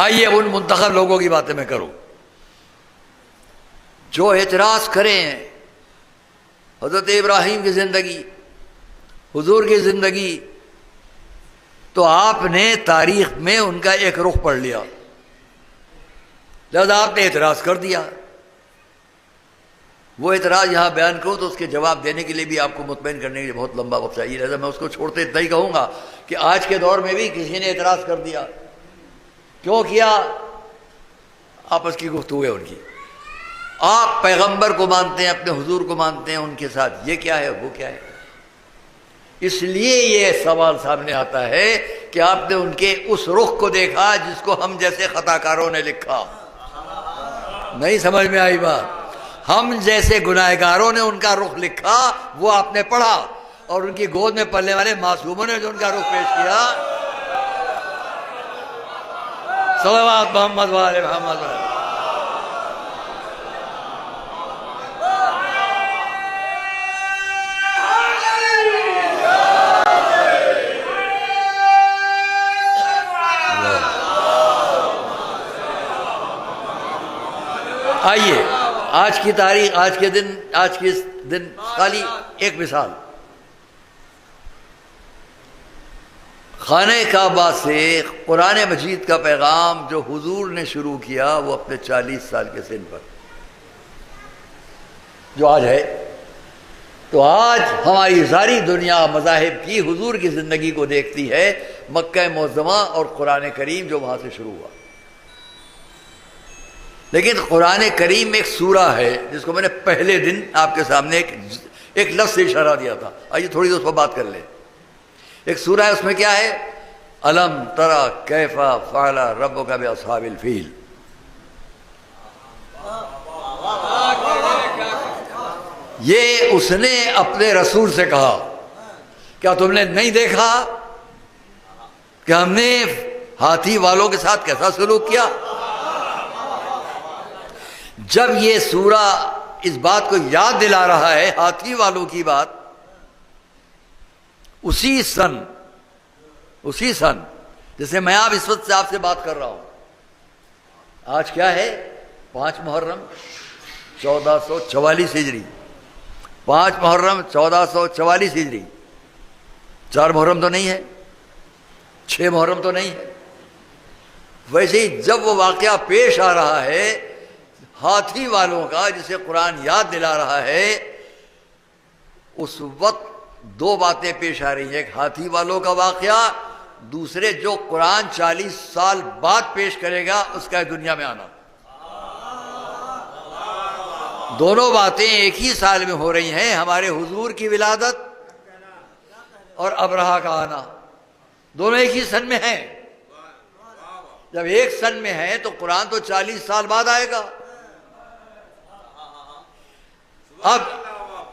آئیے ان منتخب لوگوں کی باتیں میں کروں جو اعتراض کریں حضرت ابراہیم کی زندگی، حضور کی زندگی، تو آپ نے تاریخ میں ان کا ایک رخ پڑھ لیا، لہذا آپ نے اعتراض کر دیا. وہ اعتراض یہاں بیان کروں تو اس کے جواب دینے کے لیے بھی آپ کو مطمئن کرنے کے لیے بہت لمبا وقت چاہیے، لہذا میں اس کو چھوڑتے اتنا ہی کہوں گا کہ آج کے دور میں بھی کسی نے اعتراض کر دیا. کیوں کیا؟ آپس کی گفتگو ہے ان کی. آپ پیغمبر کو مانتے ہیں، اپنے حضور کو مانتے ہیں، ان کے ساتھ یہ کیا ہے وہ کیا ہے. اس لیے یہ سوال سامنے آتا ہے کہ آپ نے ان کے اس رخ کو دیکھا جس کو ہم جیسے خطاکاروں نے لکھا. نہیں سمجھ میں آئی بات؟ ہم جیسے گناہگاروں نے ان کا رخ لکھا، وہ آپ نے پڑھا، اور ان کی گود میں پلنے والے معصوموں نے جو ان کا رخ پیش کیا. صلوات محمد و آل محمد. آئیے آج کی تاریخ، آج کے دن خالی ایک مثال. خانہ کعبہ سے قرآن مجید کا پیغام جو حضور نے شروع کیا وہ اپنے 40 سال کے سن پر، جو آج ہے. تو آج ہماری ساری دنیا مذاہب کی حضور کی زندگی کو دیکھتی ہے، مکہ معظمہ اور قرآن کریم جو وہاں سے شروع ہوا. لیکن قرآن کریم میں ایک سورہ ہے جس کو میں نے پہلے دن آپ کے سامنے ایک لفظ سے اشارہ دیا تھا. آئیے تھوڑی دیر اس پر بات کر لیں. ایک سورہ ہے، اس میں کیا ہے؟ الم ترى کیف فعل ربک باصحاب الفیل. یہ اس نے اپنے رسول سے کہا کیا تم نے نہیں دیکھا کہ ہم نے ہاتھی والوں کے ساتھ کیسا سلوک کیا؟ جب یہ سورہ اس بات کو یاد دلا رہا ہے، ہاتھی والوں کی بات، اسی سن جیسے میں اس وقت سے آپ سے بات کر رہا ہوں، آج کیا ہے؟ 5 محرم 1444 ہجری، 5 محرم 1444 ہجری، 4 محرم تو نہیں ہے، 6 محرم تو نہیں ہے۔ ویسے ہی جب وہ واقعہ پیش آ رہا ہے ہاتھی والوں کا، جسے قرآن یاد دلا رہا ہے، اس وقت 2 باتیں پیش آ رہی ہیں، ایک ہاتھی والوں کا واقعہ، دوسرے جو قرآن 40 سال بعد پیش کرے گا اس کا دنیا میں آنا۔ دونوں باتیں ایک ہی سال میں ہو رہی ہیں، ہمارے حضور کی ولادت اور ابرہہ کا آنا، دونوں ایک ہی سن میں ہیں۔ جب ایک سن میں ہے تو قرآن تو 40 سال بعد آئے گا۔ اب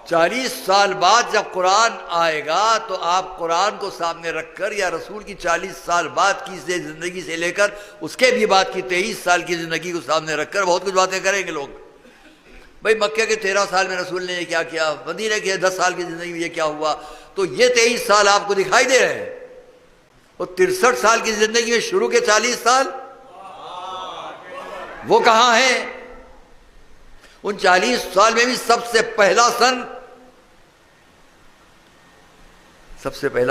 40 سال بعد جب قرآن آئے گا تو آپ قرآن کو سامنے رکھ کر یا رسول کی 40 سال بعد کی زندگی سے لے کر اس کے بھی بعد کی 23 سال کی زندگی کو سامنے رکھ کر بہت کچھ باتیں کریں گے لوگ۔ بھئی مکہ کے 13 سال میں رسول نے یہ کیا کیا، مدینہ کے 10 سال کی زندگی میں یہ کیا ہوا، تو یہ 23 سال آپ کو دکھائی دے رہے ہیں۔ اور 63 سال کی زندگی میں شروع کے 40 سال وہ کہاں ہیں؟ ان 40 سال میں بھی سب سے پہلا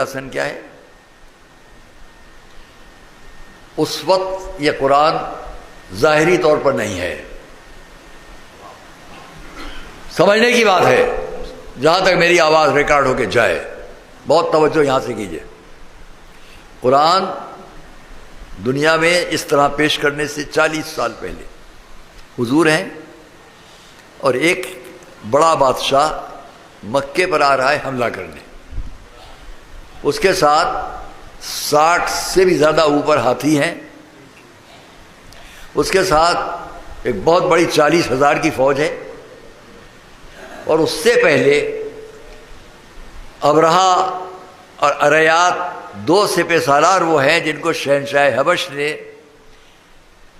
سن کیا ہے؟ اس وقت یہ قرآن ظاہری طور پر نہیں ہے، سمجھنے کی بات ہے، جہاں تک میری آواز ریکارڈ ہو کے جائے، بہت توجہ یہاں سے کیجئے۔ قرآن دنیا میں اس طرح پیش کرنے سے 40 سال پہلے حضور ہیں، اور ایک بڑا بادشاہ مکے پر آ رہا ہے حملہ کرنے، اس کے ساتھ 60 سے بھی زیادہ اوپر ہاتھی ہیں، اس کے ساتھ ایک بہت بڑی 40,000 کی فوج ہے، اور اس سے پہلے ابرہہ اور اریات 2 سپہ سالار وہ ہیں جن کو شہنشاہ حبش نے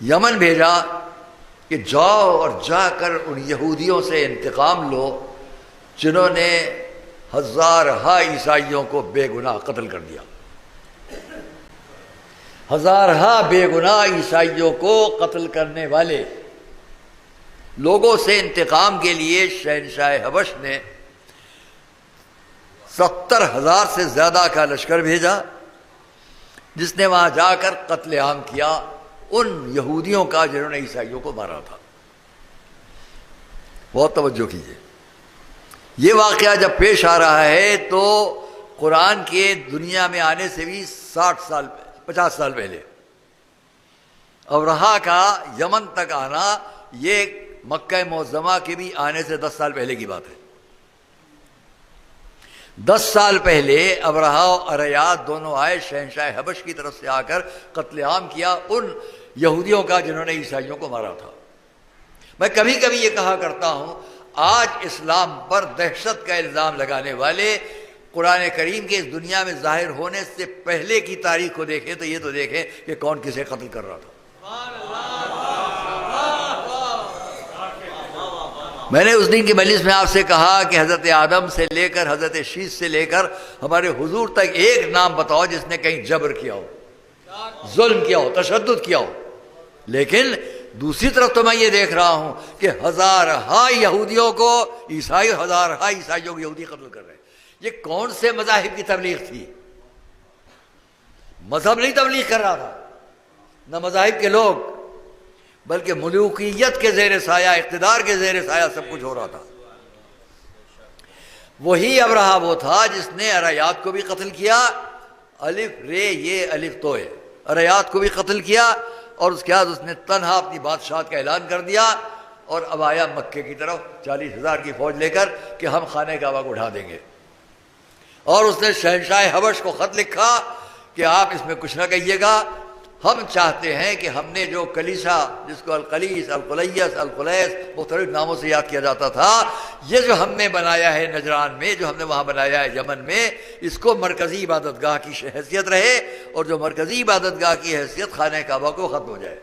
یمن بھیجا کہ جاؤ اور جا کر ان یہودیوں سے انتقام لو جنہوں نے ہزارہا عیسائیوں کو بے گناہ قتل کر دیا۔ ہزارہا بے گناہ عیسائیوں کو قتل کرنے والے لوگوں سے انتقام کے لیے شہنشاہ حبش نے 70,000 سے زیادہ کا لشکر بھیجا، جس نے وہاں جا کر قتل عام کیا ان یہودیوں کا جنہوں نے عیسائیوں کو مارا تھا۔ بہت توجہ کیجیے، یہ واقعہ جب پیش آ رہا ہے تو قرآن کے دنیا میں آنے سے بھی 50 سال پہلے، ابرہہ کا یمن تک آنا یہ مکہ معظمہ کے بھی آنے سے 10 سال پہلے کی بات ہے۔ 10 سال پہلے ابرہہ اور اریات دونوں آئے، شہنشاہ حبش کی طرف سے آ کر قتل عام کیا ان یہودیوں کا جنہوں نے عیسائیوں کو مارا تھا۔ میں کبھی کبھی یہ کہا کرتا ہوں، آج اسلام پر دہشت کا الزام لگانے والے قرآن کریم کے اس دنیا میں ظاہر ہونے سے پہلے کی تاریخ کو دیکھیں تو یہ تو دیکھیں کہ کون کسے قتل کر رہا تھا۔ میں نے اس دن کی مجلس میں آپ سے کہا کہ حضرت آدم سے لے کر حضرت شیش سے لے کر ہمارے حضور تک ایک نام بتاؤ جس نے کہیں جبر کیا ہو، ظلم کیا ہو، تشدد کیا ہو۔ لیکن دوسری طرف تو میں یہ دیکھ رہا ہوں کہ ہزارہا یہودیوں کو عیسائی، ہزارہا عیسائیوں کو یہودی قتل کر رہے ہیں۔ یہ کون سے مذاہب کی تبلیغ تھی؟ مذہب نہیں تبلیغ کر رہا تھا، نہ مذاہب کے لوگ، بلکہ ملوکیت کے زیر سایہ، اقتدار کے زیر سایہ سب کچھ ہو رہا تھا۔ وہی ابرہہ وہ تھا جس نے اریات کو بھی قتل کیا، الف رے یہ الف تو ہے، اریات کو بھی قتل کیا، اور اس کے بعد اس نے تنہا اپنی بادشاہت کا اعلان کر دیا اور اب آیا مکے کی طرف 40,000 کی فوج لے کر کہ ہم خانہ کعبہ کو اٹھا دیں گے۔ اور اس نے شہنشاہ حبش کو خط لکھا کہ آپ اس میں کچھ نہ کہیے گا، ہم چاہتے ہیں کہ ہم نے جو کلیسا، جس کو القلیس، القلیس، القلیس مختلف ناموں سے یاد کیا جاتا تھا، یہ جو ہم نے بنایا ہے نجران میں، جو ہم نے وہاں بنایا ہے یمن میں، اس کو مرکزی عبادت گاہ کی حیثیت رہے، اور جو مرکزی عبادت گاہ کی حیثیت خانہ کعبہ کو ختم ہو جائے۔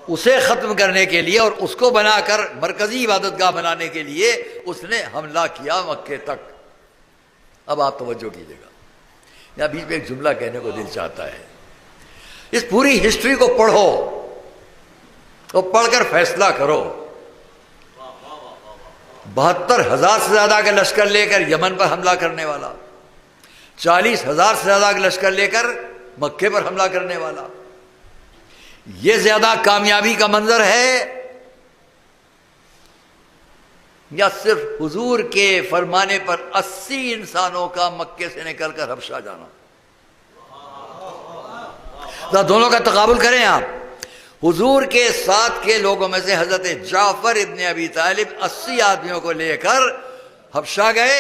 اسے ختم کرنے کے لیے اور اس کو بنا کر مرکزی عبادت گاہ بنانے کے لیے اس نے حملہ کیا مکے تک۔ اب آپ توجہ کیجیے گا، یہاں بیچ میں ایک جملہ کہنے کو دل چاہتا ہے۔ اس پوری ہسٹری کو پڑھو اور پڑھ کر فیصلہ کرو۔ 72,000 سے زیادہ کا لشکر لے کر یمن پر حملہ کرنے والا، 40,000 سے زیادہ کا لشکر لے کر مکے پر حملہ کرنے والا، یہ زیادہ کامیابی کا منظر ہے یا صرف حضور کے فرمانے پر 80 انسانوں کا مکے سے نکل کر حبشہ جانا؟ دونوں کا تقابل کریں آپ۔ حضور کے ساتھ کے لوگوں میں سے حضرت جعفر ابن ابی طالب 80 آدمیوں کو لے کر حبشہ گئے،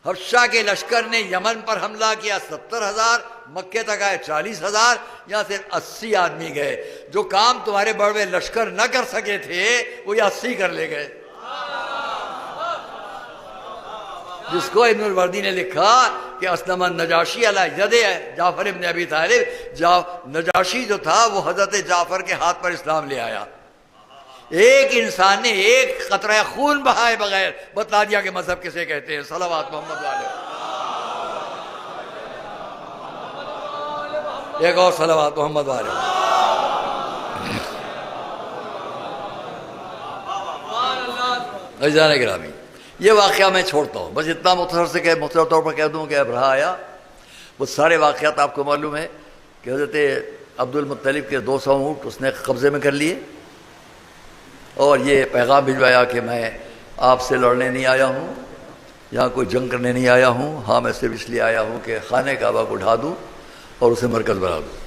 حبشہ کے لشکر نے یمن پر حملہ کیا 70,000، مکے تک آئے 40,000، یہاں سے 80 آدمی گئے۔ جو کام تمہارے بڑے لشکر نہ کر سکے تھے وہ یہ 80 کر لے گئے، جس کو ابن الوردی نے لکھا کہ اسلم النجاشی علی ید جعفر ابن ابی طالب، نجاشی جو تھا وہ حضرت جعفر کے ہاتھ پر اسلام لے آیا۔ ایک انسان نے ایک قطرہ خون بہائے بغیر بتلا دیا کہ مذہب کسے کہتے ہیں۔ صلوات محمد والے، ایک اور صلوات محمد والے۔ عزیزان گرامی، یہ واقعہ میں چھوڑتا ہوں، بس اتنا مختصر طور پر کہہ دوں کہ ابرہہ آیا۔ وہ سارے واقعات آپ کو معلوم ہے کہ حضرت عبد المطلب کے 200 اونٹ اس نے قبضے میں کر لیے، اور یہ پیغام بھجوایا کہ میں آپ سے لڑنے نہیں آیا ہوں، یہاں کوئی جنگ کرنے نہیں آیا ہوں، ہاں میں صرف اس لیے آیا ہوں کہ خانہ کعبہ کو ڈھا دوں اور اسے مرکز بنا دوں۔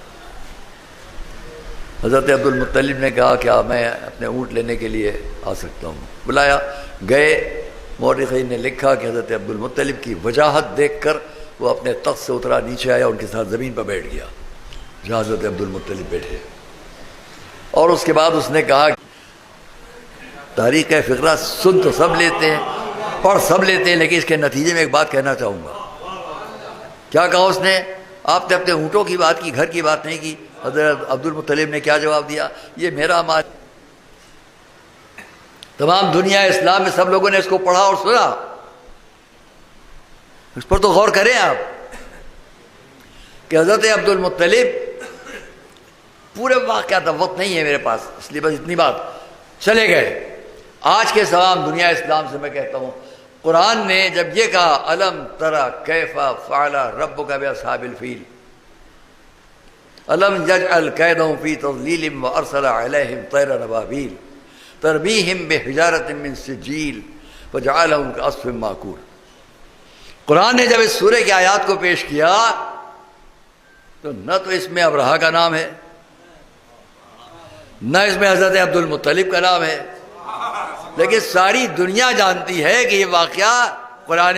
حضرت عبد المطلب نے کہا کہ میں اپنے اونٹ لینے کے لیے آ سکتا ہوں، بلایا، گئے۔ مورخین نے لکھا کہ حضرت عبد المطلب کی وجاہت دیکھ کر وہ اپنے تخت سے اترا، نیچے آیا، ان کے ساتھ زمین پر بیٹھ گیا جہاں حضرت عبد المطلب بیٹھے، اور اس کے بعد اس نے کہا تاریخ کا فقرہ سن تو سب لیتے ہیں، پڑھ سب لیتے ہیں، لیکن اس کے نتیجے میں ایک بات کہنا چاہوں گا۔ کیا کہا اس نے؟ آپ نے اپنے اونٹوں کی بات کی، گھر کی بات نہیں کی۔ حضرت عبد المطلب نے کیا جواب دیا؟ یہ میرا مال۔ تمام دنیا اسلام میں سب لوگوں نے اس کو پڑھا اور سنا، اس پر تو غور کریں آپ کہ حضرت عبد المطلب پورے واقعات، وقت نہیں ہے میرے پاس، اس لیے بس اتنی بات، چلے گئے۔ آج کے تمام دنیا اسلام سے میں کہتا ہوں، قرآن نے جب یہ کہا الم تری کیف فعل ربک باصحاب الفیل الم یجعل کیدہم فی تضلیل وارسل علیہم طیرا ابابیل ترمیہم بحجارۃ من سجیل فجعلہم کعصف مأکول۔ قرآن نے جب اس سورہ کی آیات کو پیش کیا تو نہ تو اس میں ابرہہ کا نام ہے، نہ اس میں حضرت عبد المطلب کا نام ہے، لیکن ساری دنیا جانتی ہے کہ یہ واقعہ قرآن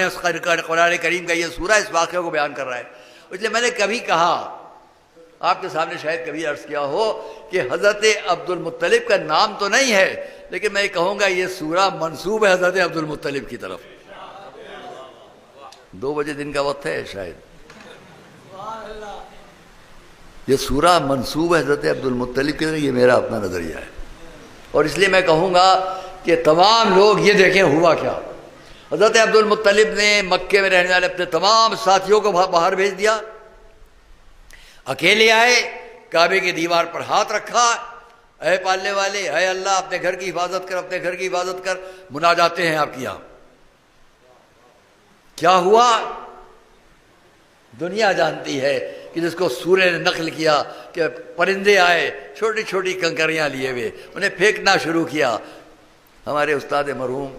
کریم کا یہ سورہ اس واقعے کو بیان کر رہا ہے۔ اس لیے میں نے کبھی کہا، آپ کے سامنے شاید کبھی عرض کیا ہو کہ حضرت عبد المطلب کا نام تو نہیں ہے، لیکن میں کہوں گا یہ سورہ منسوب ہے حضرت عبد المطلب کی طرف۔ 2 بجے دن کا وقت ہے شاید، یہ سورہ منسوب ہے حضرت عبد المطلب کی طرف، یہ میرا اپنا نظریہ ہے۔ اور اس لیے میں کہوں گا کہ تمام لوگ یہ دیکھیں ہوا کیا۔ حضرت عبد المطلب نے مکے میں رہنے والے اپنے تمام ساتھیوں کو باہر بھیج دیا، اکیلے آئے، کعبے کی دیوار پر ہاتھ رکھا، اے پالنے والے، اے اللہ اپنے گھر کی حفاظت کر، اپنے گھر کی حفاظت کر، مناجاتے ہیں آپ کی یہاں۔ کیا ہوا؟ دنیا جانتی ہے کہ جس کو سورہ نے نقل کیا کہ پرندے آئے چھوٹی چھوٹی کنکریاں لیے ہوئے، انہیں پھینکنا شروع کیا۔ ہمارے استاد مرحوم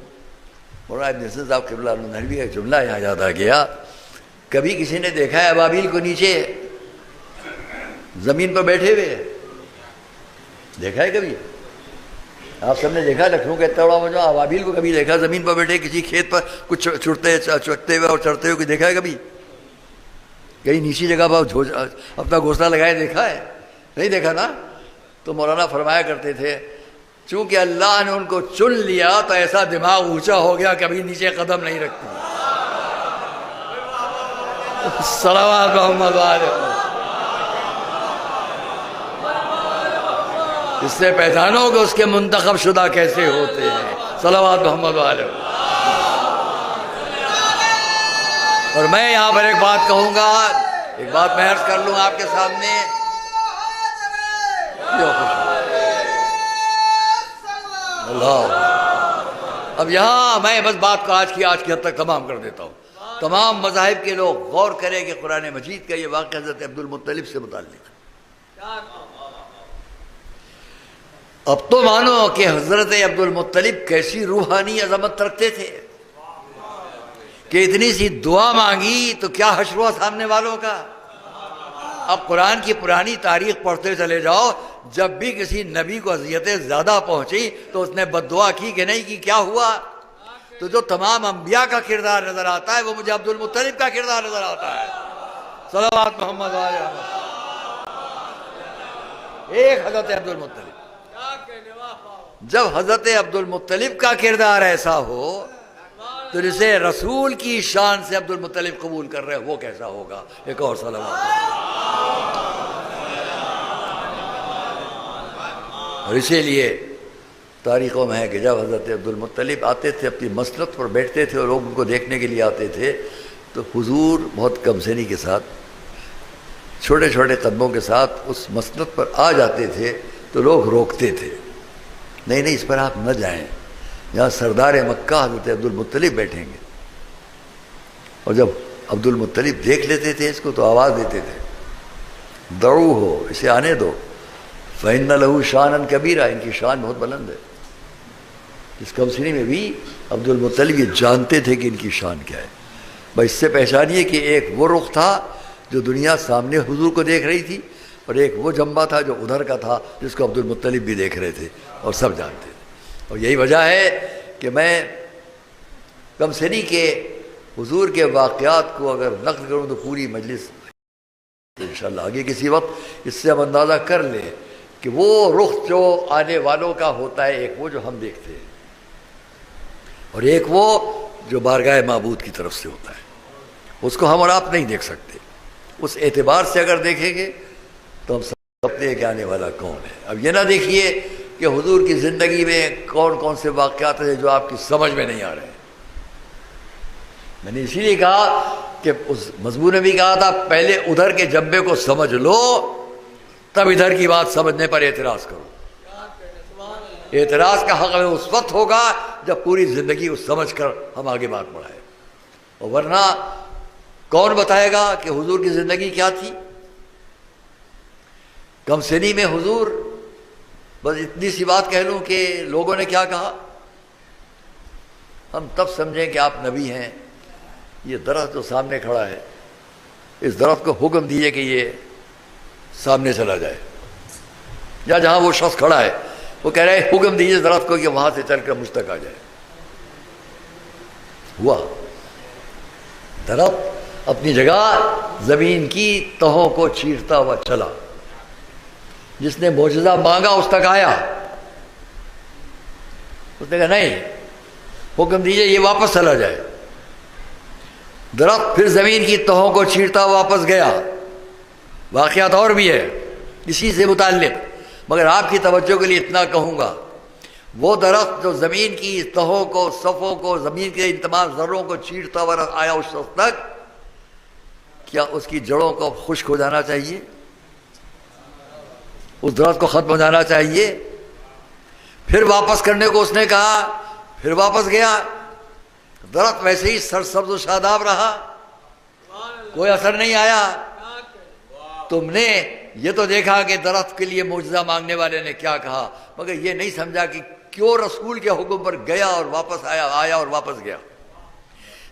مولانا ابن حسن صاحب قبلہ نحوی کا جملہ یہاں یاد آ گیا، کبھی کسی نے دیکھا ہے ابابیل کو نیچے زمین پر بیٹھے ہوئے؟ دیکھا ہے کبھی؟ آپ سب نے دیکھا لکھنؤ کے اتنا بڑا ابابیل کو کبھی دیکھا زمین پر بیٹھے کسی کھیت پر کچھ چڑتے ہوئے اور چڑھتے ہوئے؟ دیکھا ہے کبھی؟ کہیں نیچی جگہ پر اپنا گھونسلہ لگائے دیکھا ہے؟ نہیں دیکھا نا؟ تو مولانا فرمایا کرتے تھے چونکہ اللہ نے ان کو چن لیا تو ایسا دماغ اونچا ہو گیا کبھی نیچے قدم نہیں رکھتی. صلوات محمد علیہ. اس سے پہچانو کہ اس کے منتخب شدہ کیسے ہوتے ہیں. صلوات محمد علیہ. اور میں یہاں پر ایک بات کہوں گا، ایک بات میں عرض کر لوں آپ کے سامنے. اللہ، اب یہاں میں بس بات کو آج کی حد تک تمام کر دیتا ہوں. تمام مذاہب کے لوگ غور کریں کہ قرآن مجید کا یہ واقعہ حضرت عبد المطلب سے متعلق. اب تو مانو کہ حضرت عبد المطلب کیسی روحانی عظمت رکھتے تھے کہ اتنی سی دعا مانگی تو کیا حشر ہوا سامنے والوں کا. اب قرآن کی پرانی تاریخ پڑھتے چلے جاؤ، جب بھی کسی نبی کو اذیتیں زیادہ پہنچی تو اس نے بد دعا کی کہ نہیں کی، کیا ہوا؟ تو جو تمام انبیاء کا کردار نظر آتا ہے وہ مجھے عبد المطلب کا کردار نظر آتا ہے. صلوات محمد علیہ. ایک حضرت عبد المطلب. جب حضرت عبد المطلب کا کردار ایسا ہو تو جسے رسول کی شان سے عبد المطلب قبول کر رہے وہ کیسا ہوگا؟ ایک اور صلوات. اور اسی لیے تاریخوں میں ہے کہ جب حضرت عبد المطلب آتے تھے اپنی مسند پر بیٹھتے تھے اور لوگ ان کو دیکھنے کے لیے آتے تھے تو حضور بہت کم سنی کے ساتھ چھوٹے چھوٹے قدموں کے ساتھ اس مسند پر آ جاتے تھے تو لوگ روکتے تھے، نہیں نہیں اس پر آپ نہ جائیں، یہاں سردار مکہ حضرت عبد المطلب بیٹھیں گے. اور جب عبد المطلب دیکھ لیتے تھے اس کو تو آواز دیتے تھے دعو ہو، اسے آنے دو، فَإِنَّ لَهُ شَانًا كَبِيرًا، ان کی شان بہت بلند ہے. اس کم سنی میں بھی عبد المطلب یہ جانتے تھے کہ ان کی شان کیا ہے. بس اس سے پہچانیے کہ ایک وہ رخ تھا جو دنیا سامنے حضور کو دیکھ رہی تھی اور ایک وہ جنبہ تھا جو ادھر کا تھا جس کو عبد المطلب بھی دیکھ رہے تھے اور سب جانتے تھے. اور یہی وجہ ہے کہ میں کم سنی کے حضور کے واقعات کو اگر نقل کروں تو پوری مجلس انشاءاللہ آگے کسی وقت اس سے ہم اندازہ کر لیں کہ وہ رخ جو آنے والوں کا ہوتا ہے، ایک وہ جو ہم دیکھتے ہیں اور ایک وہ جو بارگاہ معبود کی طرف سے ہوتا ہے. اس کو ہم اور آپ نہیں دیکھ سکتے. اس اعتبار سے اگر دیکھیں گے تو ہم سمجھتے ہیں کہ آنے والا کون ہے. اب یہ نہ دیکھیے کہ حضور کی زندگی میں کون کون سے واقعات ہیں جو آپ کی سمجھ میں نہیں آ رہے ہیں. میں نے اسی لیے کہا کہ اس مضمون میں بھی کہا تھا پہلے ادھر کے جنبے کو سمجھ لو تب ادھر کی بات سمجھنے پر اعتراض کرو. اعتراض کا حق ہمیں اس وقت ہوگا جب پوری زندگی اس سمجھ کر ہم آگے بات بڑھائیں. اور ورنہ کون بتائے گا کہ حضور کی زندگی کیا تھی؟ کم سنی میں حضور بس اتنی سی بات کہہ لوں کہ لوگوں نے کیا کہا، ہم تب سمجھیں کہ آپ نبی ہیں. یہ درخت جو سامنے کھڑا ہے اس درخت کو حکم دیجیے کہ یہ سامنے چلا جائے، یا جہاں وہ شخص کھڑا ہے وہ کہہ رہے ہیں حکم دیجیے درخت کو کہ وہاں سے چل کر مجھ تک آ جائے. ہوا درخت اپنی جگہ زمین کی تہوں کو چیرتا ہوا چلا. جس نے معجزہ مانگا اس تک آیا. اس نے کہا نہیں حکم دیجیے یہ واپس چلا جائے. درخت پھر زمین کی تہوں کو چیرتا واپس گیا. واقعات اور بھی ہے اسی سے متعلق، مگر آپ کی توجہ کے لیے اتنا کہوں گا وہ درخت جو زمین کی تہوں کو، صفوں کو، زمین کے ان تمام ذروں کو چیرتا ہوا آیا اس وقت تک، کیا اس کی جڑوں کو خشک ہو جانا چاہیے؟ اس درخت کو ختم ہو جانا چاہیے؟ پھر واپس کرنے کو اس نے کہا، پھر واپس گیا. درخت ویسے ہی سرسبز و شاداب رہا، کوئی اثر نہیں آیا. تم نے یہ تو دیکھا کہ درخت کے لیے معجزہ مانگنے والے نے کیا کہا، مگر یہ نہیں سمجھا کہ کیوں رسول کے حکم پر گیا اور واپس آیا اور واپس گیا.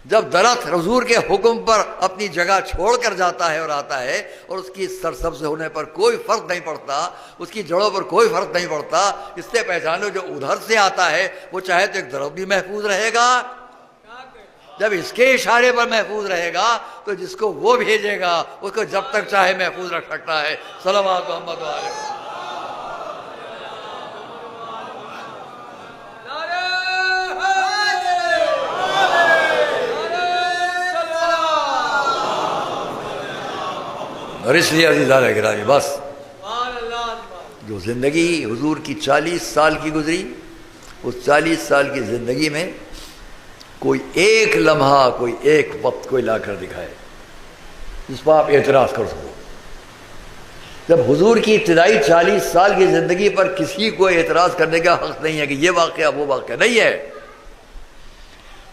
جب درخت حضور کے حکم پر اپنی جگہ چھوڑ کر جاتا ہے اور آتا ہے اور اس کی سرسبز ہونے پر کوئی فرق نہیں پڑتا، اس کی جڑوں پر کوئی فرق نہیں پڑتا، اس سے پہچانو جو ادھر سے آتا ہے وہ چاہے تو ایک درخت بھی محفوظ رہے گا جب اس کے اشارے پر محفوظ رہے گا تو جس کو وہ بھیجے گا اس کو جب تک چاہے محفوظ رکھ سکتا ہے. صلوات محمد علیہ. اور اس لیے عزیزان گرامی بس جو زندگی حضور کی 40 سال کی گزری، اس 40 سال کی زندگی میں کوئی ایک لمحہ، کوئی ایک وقت کوئی لا کر دکھائے جس پر آپ اعتراض کر سکو. جب حضور کی ابتدائی 40 سال کی زندگی پر کسی کو اعتراض کرنے کا حق نہیں ہے کہ یہ واقعہ وہ واقعہ نہیں ہے،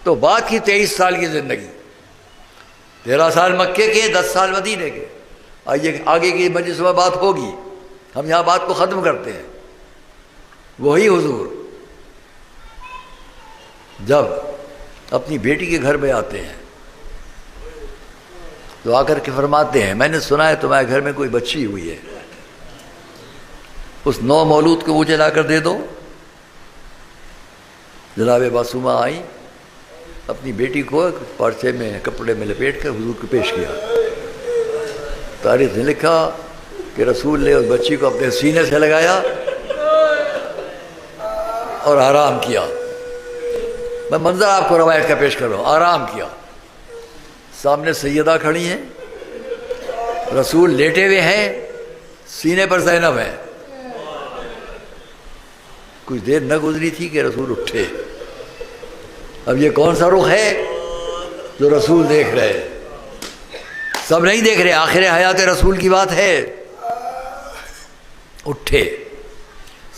تو بعد کی 23 سال کی زندگی، 13 سال مکے کے، 10 سال مدینے کے، آگے کی مجلس میں بات ہوگی، ہم یہاں بات کو ختم کرتے ہیں. وہی حضور جب اپنی بیٹی کے گھر میں آتے ہیں تو آ کر کے فرماتے ہیں میں نے سنا ہے تمہارے گھر میں کوئی بچی ہوئی ہے، اس نو مولود کو مجھے لا کر دے دو. جناب معصومہ آئی، اپنی بیٹی کو پرچے میں کپڑے میں لپیٹ کر حضور کو پیش کیا. تاریخ نے لکھا کہ رسول نے اس بچی کو اپنے سینے سے لگایا اور آرام کیا. میں منظر آپ کو روایت کا پیش کر رہا ہوں. آرام کیا. سامنے سیدہ کھڑی ہیں، رسول لیٹے ہوئے ہیں، سینے پر زینب ہے. کچھ دیر نہ گزری تھی کہ رسول اٹھے. اب یہ کون سا رخ ہے جو رسول دیکھ رہے ہیں؟ سب نہیں دیکھ رہے، آخر حیات رسول کی بات ہے. اٹھے.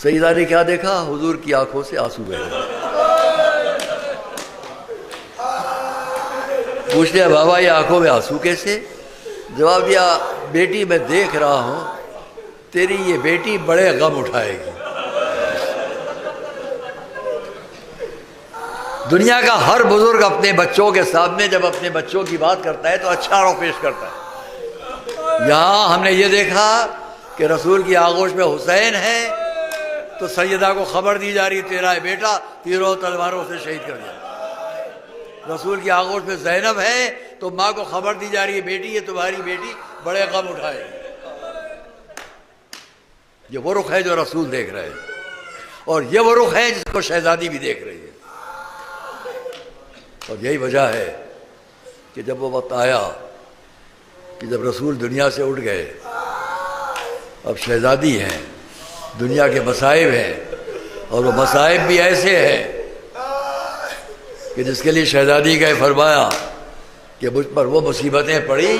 سیدہ نے کیا دیکھا؟ حضور کی آنکھوں سے آنسو بہہ رہے. پوچھ لیا بابا یہ آنکھوں میں آنسو کیسے؟ جواب دیا بیٹی میں دیکھ رہا ہوں تیری یہ بیٹی بڑے غم اٹھائے گی. دنیا کا ہر بزرگ اپنے بچوں کے سامنے جب اپنے بچوں کی بات کرتا ہے تو اچھا رو پیش کرتا ہے. یہاں ہم نے یہ دیکھا کہ رسول کی آغوش میں حسین ہے تو سیدہ کو خبر دی جا رہی تیرا بیٹا تیروں تلواروں سے شہید کر دیا. رسول کی آغوش میں زینب ہے تو ماں کو خبر دی جا رہی ہے بیٹی یہ تمہاری بیٹی بڑے غم اٹھائے. یہ وہ رخ ہے جو رسول دیکھ رہے ہیں، اور یہ وہ رخ ہے جس کو شہزادی بھی دیکھ رہی ہے. اور یہی وجہ ہے کہ جب وہ وقت آیا کہ جب رسول دنیا سے اٹھ گئے، اب شہزادی ہیں، دنیا کے مصائب ہیں، اور وہ مصائب بھی ایسے ہیں کہ جس کے لیے شہزادی کا فرمایا کہ مجھ پر وہ مصیبتیں پڑی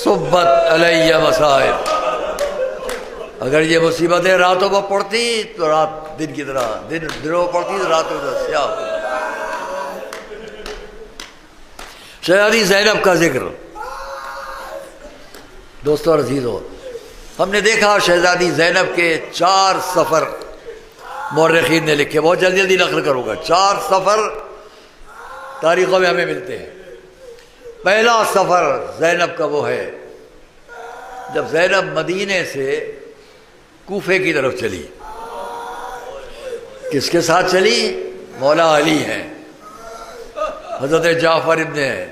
صبت علیہ مصائب. اگر یہ مصیبتیں راتوں پر پڑتی تو رات دن کی طرح، دنوں پڑتی تو راتوں کی طرح سیاہ. شہزادی زینب کا ذکر دوستو اور عزیزو، ہم نے دیکھا شہزادی زینب کے 4 سفر مورخین نے لکھے. بہت جلدی جلدی نقل کروں گا. 4 سفر تاریخوں میں ہمیں ملتے ہیں. پہلا سفر زینب کا وہ ہے جب زینب مدینے سے کوفے کی طرف چلی. کس کے ساتھ چلی؟ مولا علی ہیں، حضرت جعفر ہیں،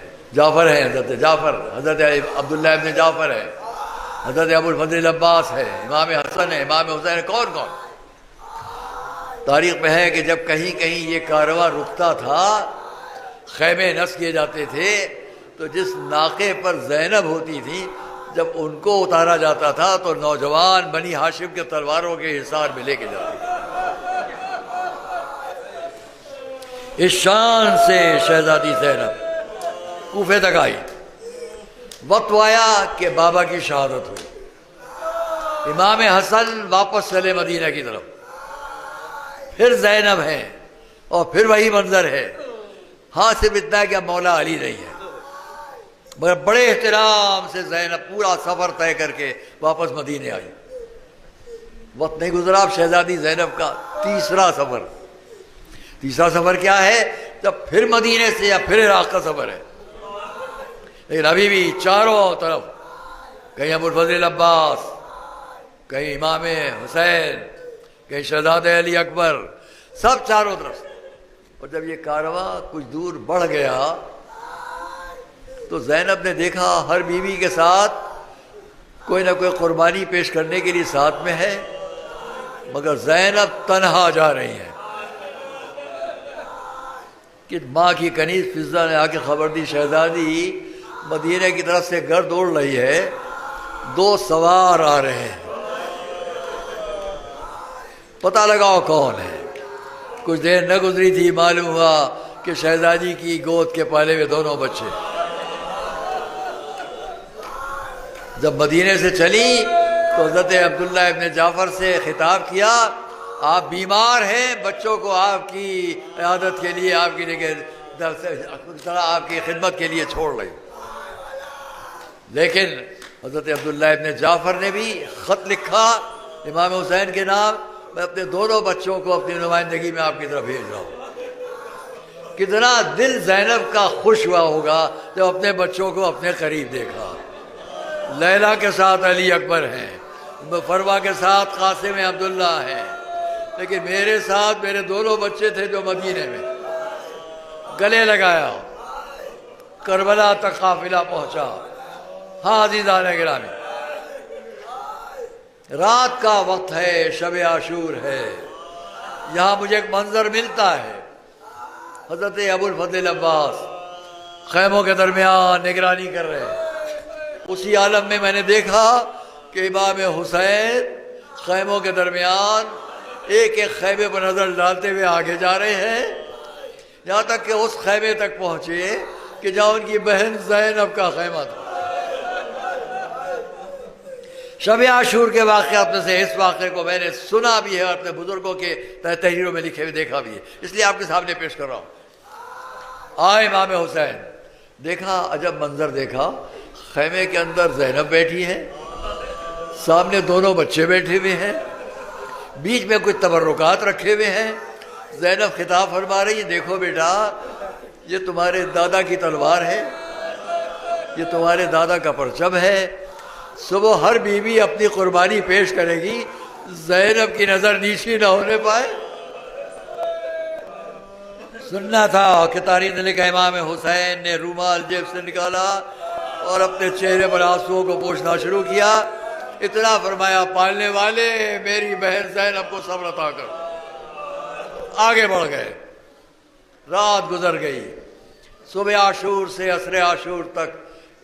حضرت جعفر، حضرت عبداللہ ابن جعفر ہے، حضرت ابو الفضل عباس ہے، امام حسن ہے، امام حسین ہے. کون کون؟ تاریخ میں ہے کہ جب کہیں کہیں یہ کارواں رکتا تھا، خیمے نصب کیے جاتے تھے، تو جس ناقے پر زینب ہوتی تھی جب ان کو اتارا جاتا تھا تو نوجوان بنی ہاشم کے تلواروں کے حصار میں لے کے جاتے تھے. اس شان سے شہزادی زینب کوفے تک آئی. وقت آیا کہ بابا کی شہادت ہوئی. امام حسن واپس چلے مدینہ کی طرف. پھر زینب ہے اور پھر وہی منظر ہے. ہاں صرف اتنا ہے کہ اب مولا علی نہیں ہے، مگر بڑے احترام سے زینب پورا سفر طے کر کے واپس مدینے آئی. وقت نہیں گزرا اب شہزادی زینب کا تیسرا سفر کیا ہے؟ جب پھر مدینے سے یا پھر عراق کا سفر ہے. لیکن ابھی بھی چاروں طرف کہیں ابو الفضل عباس، کہیں امام حسین، کہیں شہزادہ علی اکبر، سب چاروں طرف سے۔ اور جب یہ کارواں کچھ دور بڑھ گیا تو زینب نے دیکھا ہر بیوی کے ساتھ کوئی نہ کوئی قربانی پیش کرنے کے لیے ساتھ میں ہے، مگر زینب تنہا جا رہی ہے کہ ماں کی کنیز فضہ نے آ کے خبر دی شہزادی مدینہ کی طرف سے گرد اوڑ رہی ہے، 2 سوار آ رہے ہیں، پتہ لگاؤ کون ہے۔ کچھ دیر نہ گزری تھی معلوم ہوا کہ شہزادی کی گود کے پالے ہوئے دونوں بچے۔ جب مدینے سے چلی تو حضرت عبداللہ ابن جعفر سے خطاب کیا، آپ بیمار ہیں، بچوں کو آپ کی عیادت کے لیے، آپ کی آپ کی خدمت کے لیے چھوڑ رہے۔ لیکن حضرت عبداللہ ابن جعفر نے بھی خط لکھا امام حسین کے نام، میں اپنے دونوں بچوں کو اپنی نمائندگی میں آپ کی طرف بھیج رہا ہوں۔ کتنا دل زینب کا خوش ہوا ہوگا جب اپنے بچوں کو اپنے قریب دیکھا۔ لیلا کے ساتھ علی اکبر ہیں، فروا کے ساتھ قاسم عبداللہ ہیں، لیکن میرے ساتھ میرے دونوں بچے تھے جو مدینے میں۔ گلے لگایا، کربلا تک قافلہ پہنچا۔ ہاں عزیزان گرامی، رات کا وقت ہے، شب عاشور ہے، یہاں مجھے ایک منظر ملتا ہے۔ حضرت ابو الفضل عباس خیموں کے درمیان نگرانی کر رہے ہیں۔ اسی عالم میں میں نے دیکھا کہ امام حسین خیموں کے درمیان ایک ایک خیمے پر نظر ڈالتے ہوئے آگے جا رہے ہیں، یہاں تک کہ اس خیمے تک پہنچے کہ جہاں ان کی بہن زینب کا خیمہ تھا۔ شب عاشور کے واقعات میں سے اس واقعے کو میں نے سنا بھی ہے اور اپنے بزرگوں کے تحریروں میں لکھے ہوئے دیکھا بھی ہے، اس لیے آپ کے سامنے پیش کر رہا ہوں۔ آئے امام حسین، دیکھا عجب منظر دیکھا، خیمے کے اندر زینب بیٹھی ہے، سامنے دونوں بچے بیٹھے ہوئے ہیں، بیچ میں کچھ تبرکات رکھے ہوئے ہیں۔ زینب خطاب فرما رہی ہے، دیکھو بیٹا، یہ تمہارے دادا کی تلوار ہے، یہ تمہارے دادا کا پرچم ہے، صبح ہر بیوی اپنی قربانی پیش کرے گی، زینب کی نظر نیچی نہ ہونے پائے۔ سننا تھا کہ تاریخ نے لکھا امام حسین نے رومال جیب سے نکالا اور اپنے چہرے پر آنسوؤں کو پوچھنا شروع کیا۔ اتنا فرمایا، پالنے والے میری بہن زینب کو صبر عطا کر۔ آگے بڑھ گئے، رات گزر گئی، صبح عاشور سے عصر عاشور تک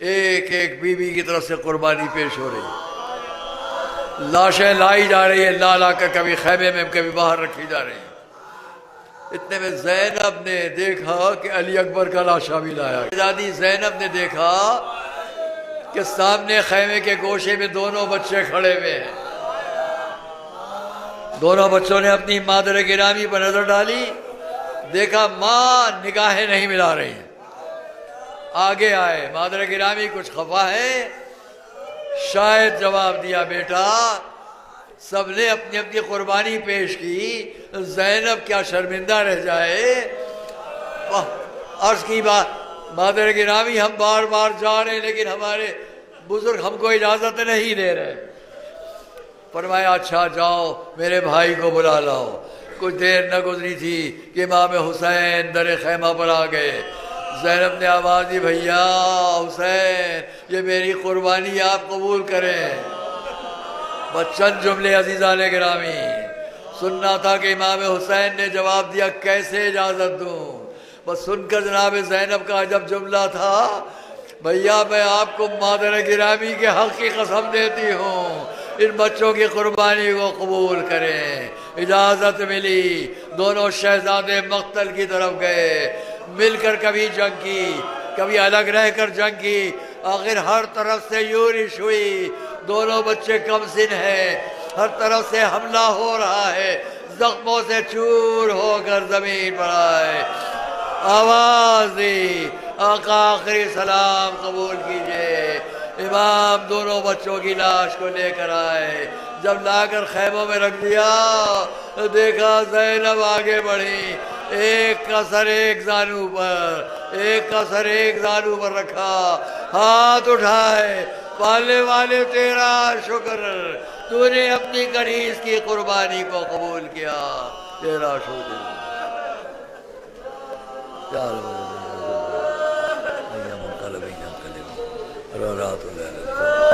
ایک ایک بیوی کی طرف سے قربانی پیش ہو رہی، لاشیں لائی جا رہی ہیں، لا لا کر کبھی خیمے میں کبھی باہر رکھی جا رہی ہیں۔ اتنے میں زینب نے دیکھا کہ علی اکبر کا لاشا بھی لایا۔ شہزادی زینب نے دیکھا کہ سامنے خیمے کے گوشے میں دونوں بچے کھڑے ہوئے ہیں۔ دونوں بچوں نے اپنی مادر گرامی پر نظر ڈالی، دیکھا ماں نگاہیں نہیں ملا رہی ہیں۔ آگے آئے، مادر گرامی کچھ خفا ہے، شاید جواب دیا، بیٹا سب نے اپنی اپنی قربانی پیش کی، زینب کیا شرمندہ رہ جائے؟ عرض کی بات، مادر گرامی ہم بار بار جا رہے ہیں لیکن ہمارے بزرگ ہم کو اجازت نہیں دے رہے۔ فرمایا اچھا جاؤ میرے بھائی کو بلا لاؤ۔ کچھ دیر نہ گزری تھی کہ امام حسین در خیمہ پر آ گئے۔ زینب نے آواز دی، بھیا حسین یہ میری قربانی آپ قبول کریں۔ بس چند جملے عزیزان گرامی سننا تھا کہ امام حسین نے جواب دیا، کیسے اجازت دوں؟ بس سن کر جناب زینب کا عجب جملہ تھا، بھیا میں آپ کو مادر گرامی کے حق کی قسم دیتی ہوں، ان بچوں کی قربانی کو قبول کریں۔ اجازت ملی، دونوں شہزادے مقتل کی طرف گئے، مل کر کبھی جنگ کی، کبھی الگ رہ کر جنگ کی، آخر ہر طرف سے یورش ہوئی، دونوں بچے کم سن ہیں، ہر طرف سے حملہ ہو رہا ہے، زخموں سے چور ہو کر زمین پر آئے، آواز دی، آقا آخری سلام قبول کیجئے۔ امام دونوں بچوں کی لاش کو لے کر آئے، جب لا کر خیموں میں رکھ دیا، دیکھا زینب آگے بڑھی، ایک کا سر ایک زانو پر، ایک کا سر ایک زانو پر رکھا، ہاتھ اٹھائے، پالنے والے تیرا شکر، تو نے اپنی کنیز کی قربانی کو قبول کیا۔ چہرہ شو دے چار منقلب رات